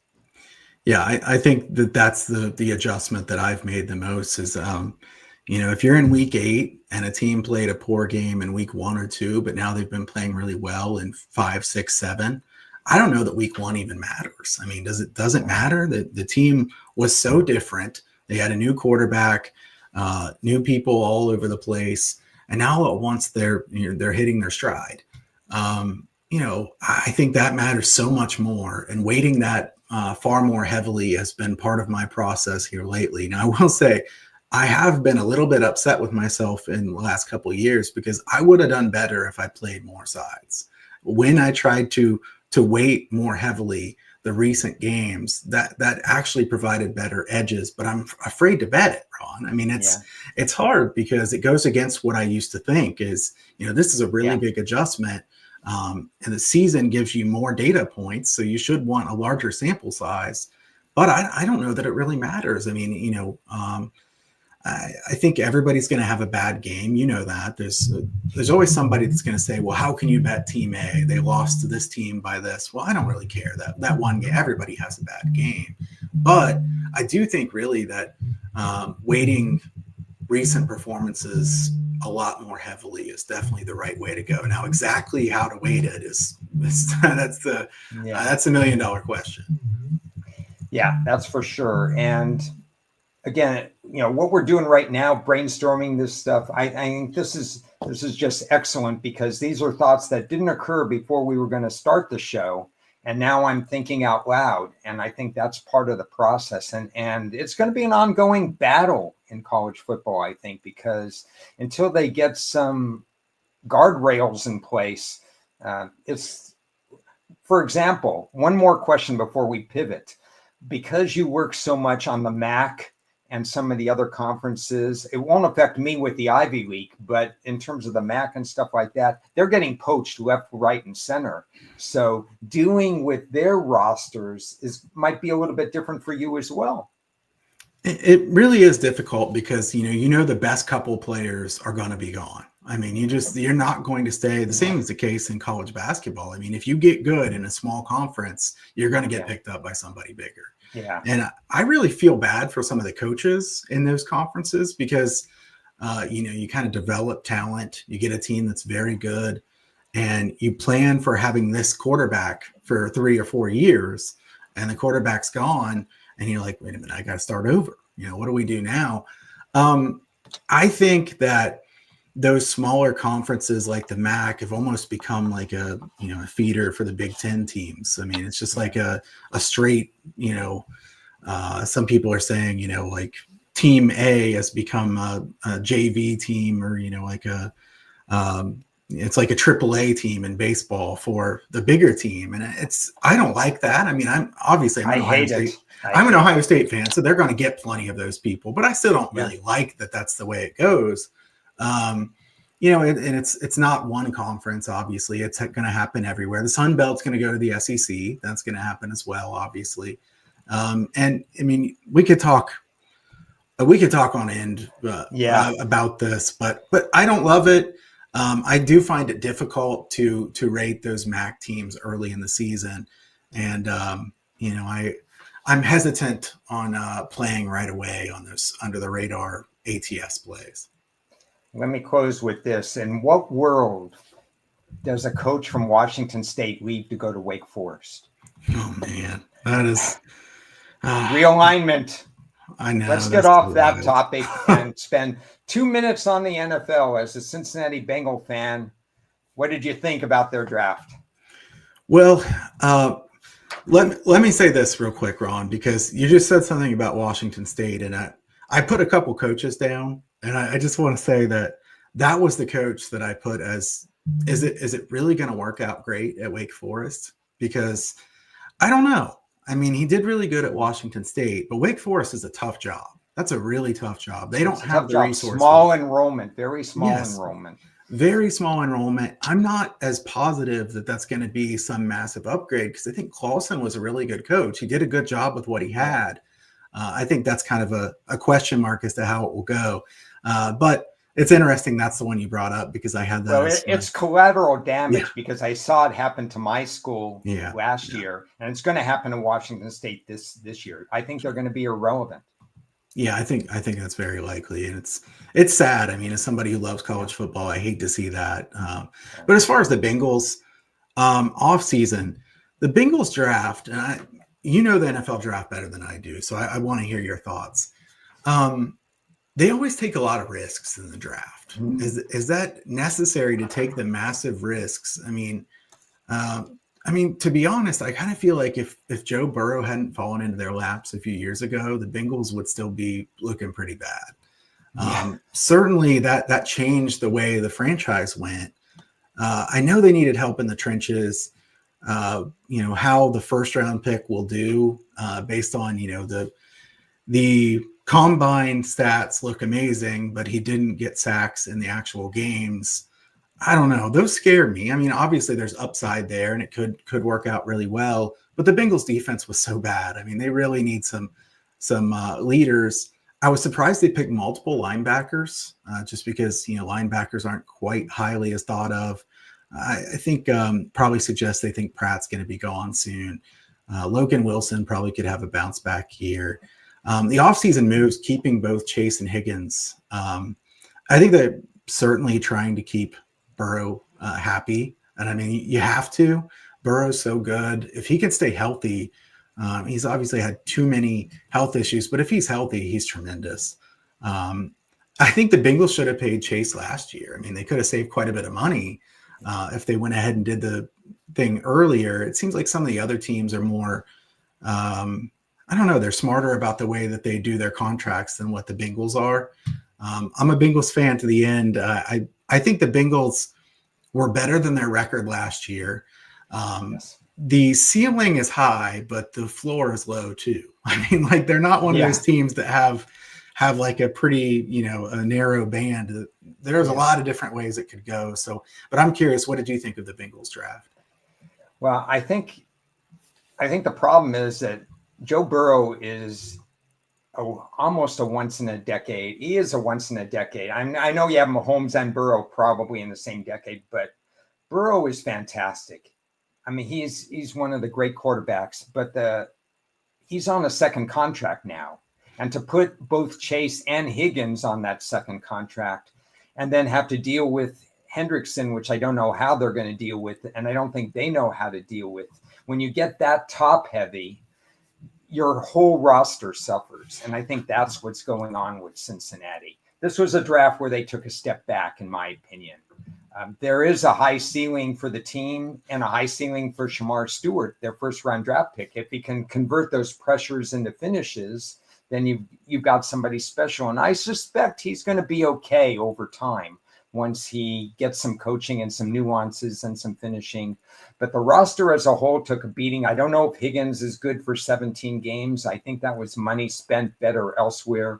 B: Yeah, I think that's the adjustment that I've made the most is, if you're in week 8 and a team played a poor game in week 1 or 2, but now they've been playing really well in 5, 6, 7. I don't know that week 1 even matters. I mean, does it matter that the team was so different? They had a new quarterback, new people all over the place. And now at once they're hitting their stride. I think that matters so much more, and weighting that far more heavily has been part of my process here lately. Now, I will say I have been a little bit upset with myself in the last couple of years because I would have done better if I played more sides. When I tried to weight more heavily the recent games, that actually provided better edges, but I'm afraid to bet it, Ron. I mean, it's hard because it goes against what I used to think is, this is a really big adjustment. And the season gives you more data points, so you should want a larger sample size. But I don't know that it really matters. I mean, I think everybody's going to have a bad game. You know that. There's always somebody that's going to say, well, how can you bet team A? They lost to this team by this. Well, I don't really care that one game. Everybody has a bad game. But I do think really that weighting recent performances a lot more heavily is definitely the right way to go. Now, exactly how to weight it that's the $1 million question.
A: Yeah, that's for sure. And again, what we're doing right now, brainstorming this stuff, I think this is just excellent because these are thoughts that didn't occur before we were going to start the show. And now I'm thinking out loud. And I think that's part of the process. And it's going to be an ongoing battle in college football, I think, because until they get some guardrails in place, for example, one more question before we pivot. Because you work so much on the MAC and some of the other conferences, it won't affect me with the Ivy League, but in terms of the MAC and stuff like that, they're getting poached left, right, and center. So dealing with their rosters might be a little bit different for you as well.
B: It really is difficult because, the best couple players are going to be gone. I mean, you're not going to stay. The same is the case in college basketball. I mean, if you get good in a small conference, you're going to get picked up by somebody bigger.
A: Yeah.
B: And I really feel bad for some of the coaches in those conferences because, you kind of develop talent. You get a team that's very good and you plan for having this quarterback for 3 or 4 years and the quarterback's gone. And you're like, wait a minute, I got to start over. What do we do now? I think that those smaller conferences like the MAC have almost become like a feeder for the Big Ten teams. I mean, it's just like a straight, some people are saying, like Team A has become a JV team or, it's like a AAA team in baseball for the bigger team. And I don't like that. I mean, I'm an Ohio State fan, so they're going to get plenty of those people, but I still don't really like that. That's the way it goes. And it's not one conference, obviously. It's going to happen everywhere. The Sun Belt's going to go to the SEC. That's going to happen as well, obviously. And I mean, we could talk on end about this, but I don't love it. I do find it difficult to rate those MAC teams early in the season. And, I'm hesitant on playing right away on those under the radar ATS plays.
A: Let me close with this. In what world does a coach from Washington State leave to go to Wake Forest?
B: Oh, man, that is
A: realignment.
B: I know.
A: Let's get off that topic and spend 2 minutes on the NFL. As a Cincinnati Bengal fan, what did you think about their draft?
B: Well, let me say this real quick, Ron, because you just said something about Washington State, and I put a couple coaches down, and I just want to say that was the coach that I put as, is it really going to work out great at Wake Forest? Because I don't know. I mean, he did really good at Washington State, but Wake Forest is a tough job. That's a really tough job. They don't have the resources.
A: Small enrollment, very small enrollment.
B: Very small enrollment. I'm not as positive that that's going to be some massive upgrade because I think Clawson was a really good coach. He did a good job with what he had. I think that's kind of a question mark as to how it will go. But it's interesting. That's the one you brought up because I had that.
A: Well, it's collateral damage because I saw it happen to my school last year, and it's going to happen to Washington State this year. I think they're going to be irrelevant.
B: Yeah, I think that's very likely, and it's sad. I mean, as somebody who loves college football, I hate to see that. But as far as the Bengals off season, the Bengals draft, and the NFL draft better than I do, so I want to hear your thoughts. They always take a lot of risks in the draft. Mm-hmm. Is that necessary to take the massive risks? I mean, to be honest, I kind of feel like if Joe Burrow hadn't fallen into their laps a few years ago, the Bengals would still be looking pretty bad. Certainly that changed the way the franchise went. I know they needed help in the trenches. How the first round pick will do based on, the combine stats look amazing, but he didn't get sacks in the actual games. I don't know. Those scared me. I mean, obviously there's upside there and it could work out really well, but the Bengals defense was so bad. I mean, they really need some leaders. I was surprised they picked multiple linebackers just because, linebackers aren't quite highly as thought of. I think probably suggests they think Pratt's going to be gone soon. Logan Wilson probably could have a bounce back here. The offseason moves, keeping both Chase and Higgins. I think they're certainly trying to keep Burrow happy. And I mean, you have to. Burrow's so good. If he can stay healthy, he's obviously had too many health issues, but if he's healthy, he's tremendous. I think the Bengals should have paid Chase last year. I mean, they could have saved quite a bit of money if they went ahead and did the thing earlier. It seems like some of the other teams are more, I don't know, they're smarter about the way that they do their contracts than what the Bengals are. I'm a Bengals fan to the end. I think the Bengals were better than their record last year. The ceiling is high, but the floor is low too. I mean, like they're not one of those teams that have like a pretty, a narrow band. There's a lot of different ways it could go. So, but I'm curious, what did you think of the Bengals draft?
A: Well, I think the problem is that Joe Burrow is almost a once in a decade. He is a once in a decade. I know you have Mahomes and Burrow probably in the same decade, but Burrow is fantastic. I mean, he's one of the great quarterbacks, but he's on a second contract now. And to put both Chase and Higgins on that second contract and then have to deal with Hendrickson, which I don't know how they're going to deal with, and I don't think they know how to deal with. When you get that top heavy, your whole roster suffers. And I think that's what's going on with Cincinnati. This was a draft where they took a step back, in my opinion. There is a high ceiling for the team and a high ceiling for Shamar Stewart, their first round draft pick. If he can convert those pressures into finishes, then you've got somebody special. And I suspect he's going to be okay over time once he gets some coaching and some nuances and some finishing. But the roster as a whole took a beating. I don't know if Higgins is good for 17 games. I think that was money spent better elsewhere.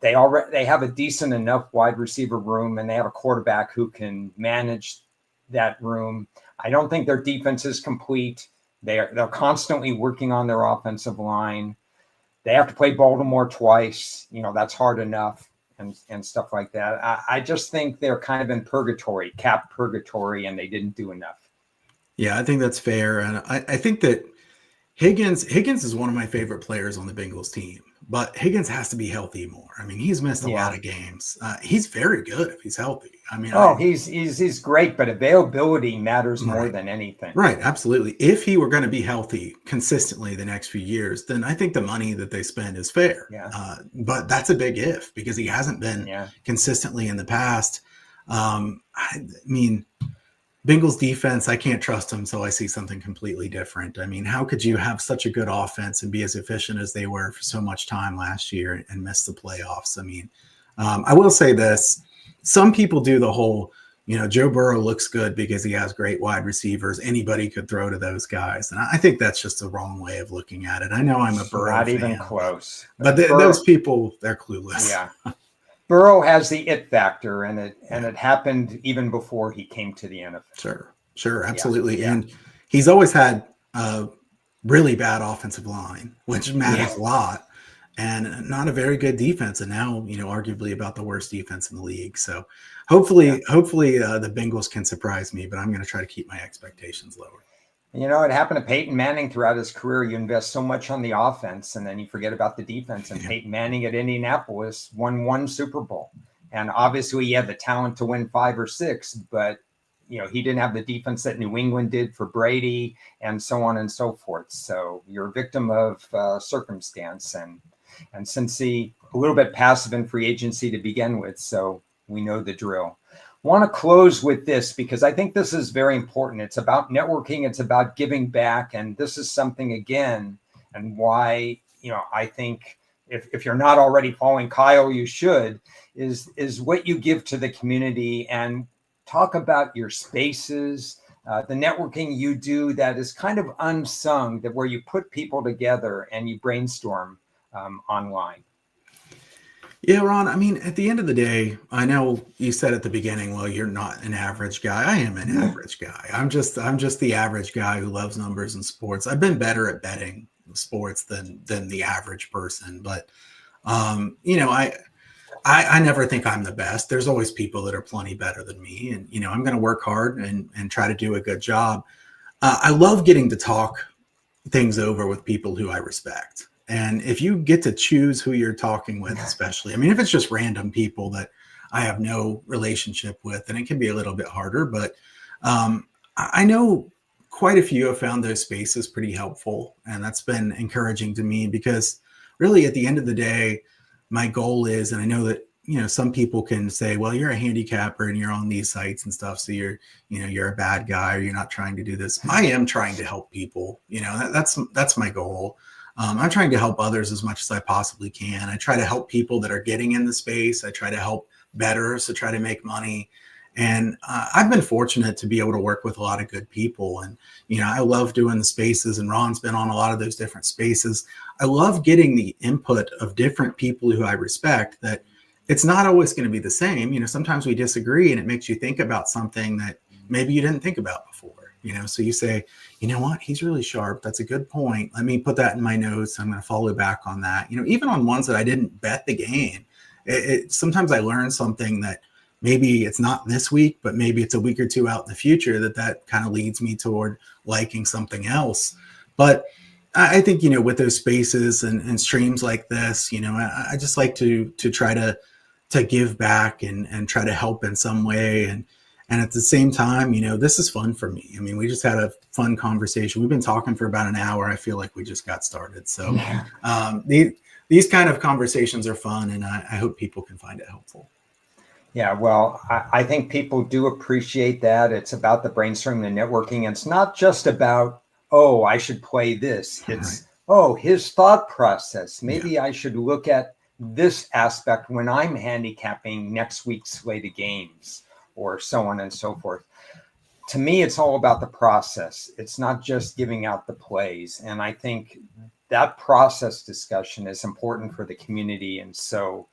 A: They have a decent enough wide receiver room, and they have a quarterback who can manage that room. I don't think their defense is complete. They're constantly working on their offensive line. They have to play Baltimore twice. That's hard enough and stuff like that. I just think they're kind of in purgatory, cap purgatory, and they didn't do enough.
B: Yeah, I think that's fair. And I think that Higgins is one of my favorite players on the Bengals team, but Higgins has to be healthy more. I mean, he's missed a lot of games. He's very good if he's healthy. I mean,
A: he's great, but availability matters more than anything.
B: Right, absolutely. If he were going to be healthy consistently the next few years, then I think the money that they spend is fair.
A: Yeah.
B: But that's a big if, because he hasn't been consistently in the past. I mean, Bengals defense, I can't trust them until I see something completely different. I mean, how could you have such a good offense and be as efficient as they were for so much time last year and miss the playoffs? I mean, I will say this. Some people do the whole, Joe Burrow looks good because he has great wide receivers. Anybody could throw to those guys. And I think that's just the wrong way of looking at it. I know I'm a Burrow
A: fan. Not
B: even
A: close.
B: But those people, they're clueless.
A: Yeah. Burrow has the it factor, and it happened even before he came to the NFL.
B: Sure, absolutely. Yeah. And he's always had a really bad offensive line, which matters a lot, and not a very good defense. And now, arguably about the worst defense in the league. So hopefully the Bengals can surprise me, but I'm going to try to keep my expectations lower.
A: It happened to Peyton Manning throughout his career. You invest so much on the offense, and then you forget about the defense. And Peyton Manning at Indianapolis won 1 Super Bowl. And obviously he had the talent to win 5 or 6, but, he didn't have the defense that New England did for Brady and so on and so forth. So you're a victim of circumstance. And since a little bit passive in free agency to begin with, so we know the drill. Want to close with this because I think this is very important. It's about networking. It's about giving back. And this is something, again, and why, I think if you're not already following Kyle, you should, is what you give to the community, and talk about your spaces, the networking you do that is kind of unsung, that where you put people together and you brainstorm online.
B: Yeah, Ron, I mean, at the end of the day, I know you said at the beginning, well, you're not an average guy. I am an average guy. I'm just the average guy who loves numbers and sports. I've been better at betting sports than the average person. But, I never think I'm the best. There's always people that are plenty better than me. And, I'm going to work hard and try to do a good job. I love getting to talk things over with people who I respect. And if you get to choose who you're talking with, especially, I mean, if it's just random people that I have no relationship with, then it can be a little bit harder. But I know quite a few have found those spaces pretty helpful. And that's been encouraging to me because really at the end of the day, my goal is, and I know that, some people can say, well, you're a handicapper and you're on these sites and stuff. So you're a bad guy, or you're not trying to do this. I am trying to help people. That's my goal. I'm trying to help others as much as I possibly can. I try to help people that are getting in the space. I try to help bettors to try to make money. And I've been fortunate to be able to work with a lot of good people. And, I love doing the spaces, and Ron's been on a lot of those different spaces. I love getting the input of different people who I respect, that it's not always going to be the same. Sometimes we disagree and it makes you think about something that maybe you didn't think about before. So you say, you know what, he's really sharp. That's a good point. Let me put that in my notes. I'm going to follow back on that. Even on ones that I didn't bet the game, sometimes I learn something that maybe it's not this week, but maybe it's a week or two out in the future that kind of leads me toward liking something else. But I think, with those spaces and streams like this, I just like to try to give back and try to help in some way. And at the same time, this is fun for me. I mean, we just had a fun conversation. We've been talking for about an hour. I feel like we just got started. So these kind of conversations are fun, and I hope people can find it helpful.
A: Yeah, well, I think people do appreciate that. It's about the brainstorming, the networking. It's not just about, oh, I should play this. It's, oh, his thought process. Maybe I should look at this aspect when I'm handicapping next week's slate of games, or so on and so forth. To me, it's all about the process. It's not just giving out the plays. And I think that process discussion is important for the community. And so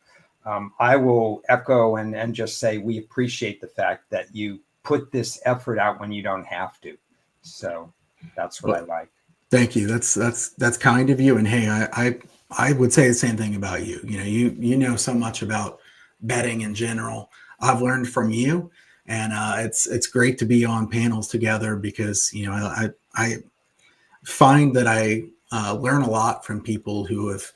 A: I will echo and just say we appreciate the fact that you put this effort out when you don't have to. So that's what I like.
B: Thank you. That's kind of you. And hey, I would say the same thing about you. You know so much about betting in general. I've learned from you, and it's great to be on panels together because I find that I learn a lot from people who have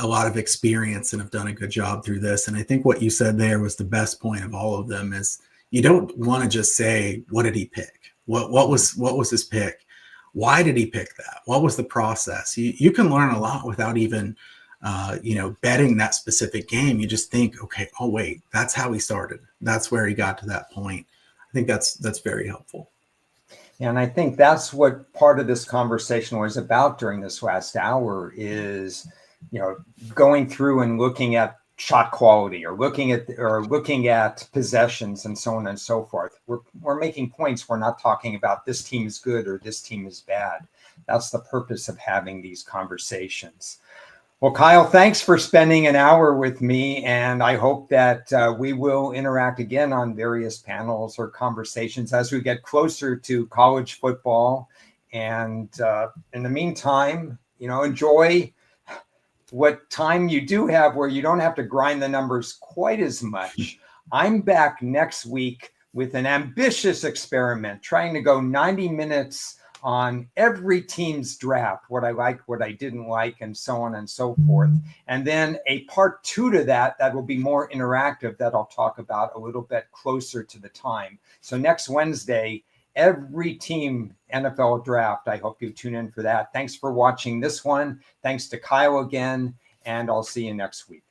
B: a lot of experience and have done a good job through this. And I think what you said there was the best point of all of them is you don't want to just say, what did he pick? What was his pick? Why did he pick that? What was the process? You can learn a lot without even betting that specific game. You just think, okay, oh wait, that's how he started. That's where he got to that point. I think that's very helpful.
A: And I think that's what part of this conversation was about during this last hour is, going through and looking at shot quality or looking at possessions and so on and so forth. We're making points. We're not talking about this team is good or this team is bad. That's the purpose of having these conversations. Well, Kyle, thanks for spending an hour with me, and I hope that we will interact again on various panels or conversations as we get closer to college football. And in the meantime, enjoy what time you do have where you don't have to grind the numbers quite as much. I'm back next week with an ambitious experiment, trying to go 90 minutes on every team's draft, what I liked, what I didn't like, and so on and so forth. And then a part 2 to that will be more interactive that I'll talk about a little bit closer to the time. So next Wednesday, every team NFL draft. I hope you tune in for that. Thanks for watching this one. Thanks to Kyle again, and I'll see you next week.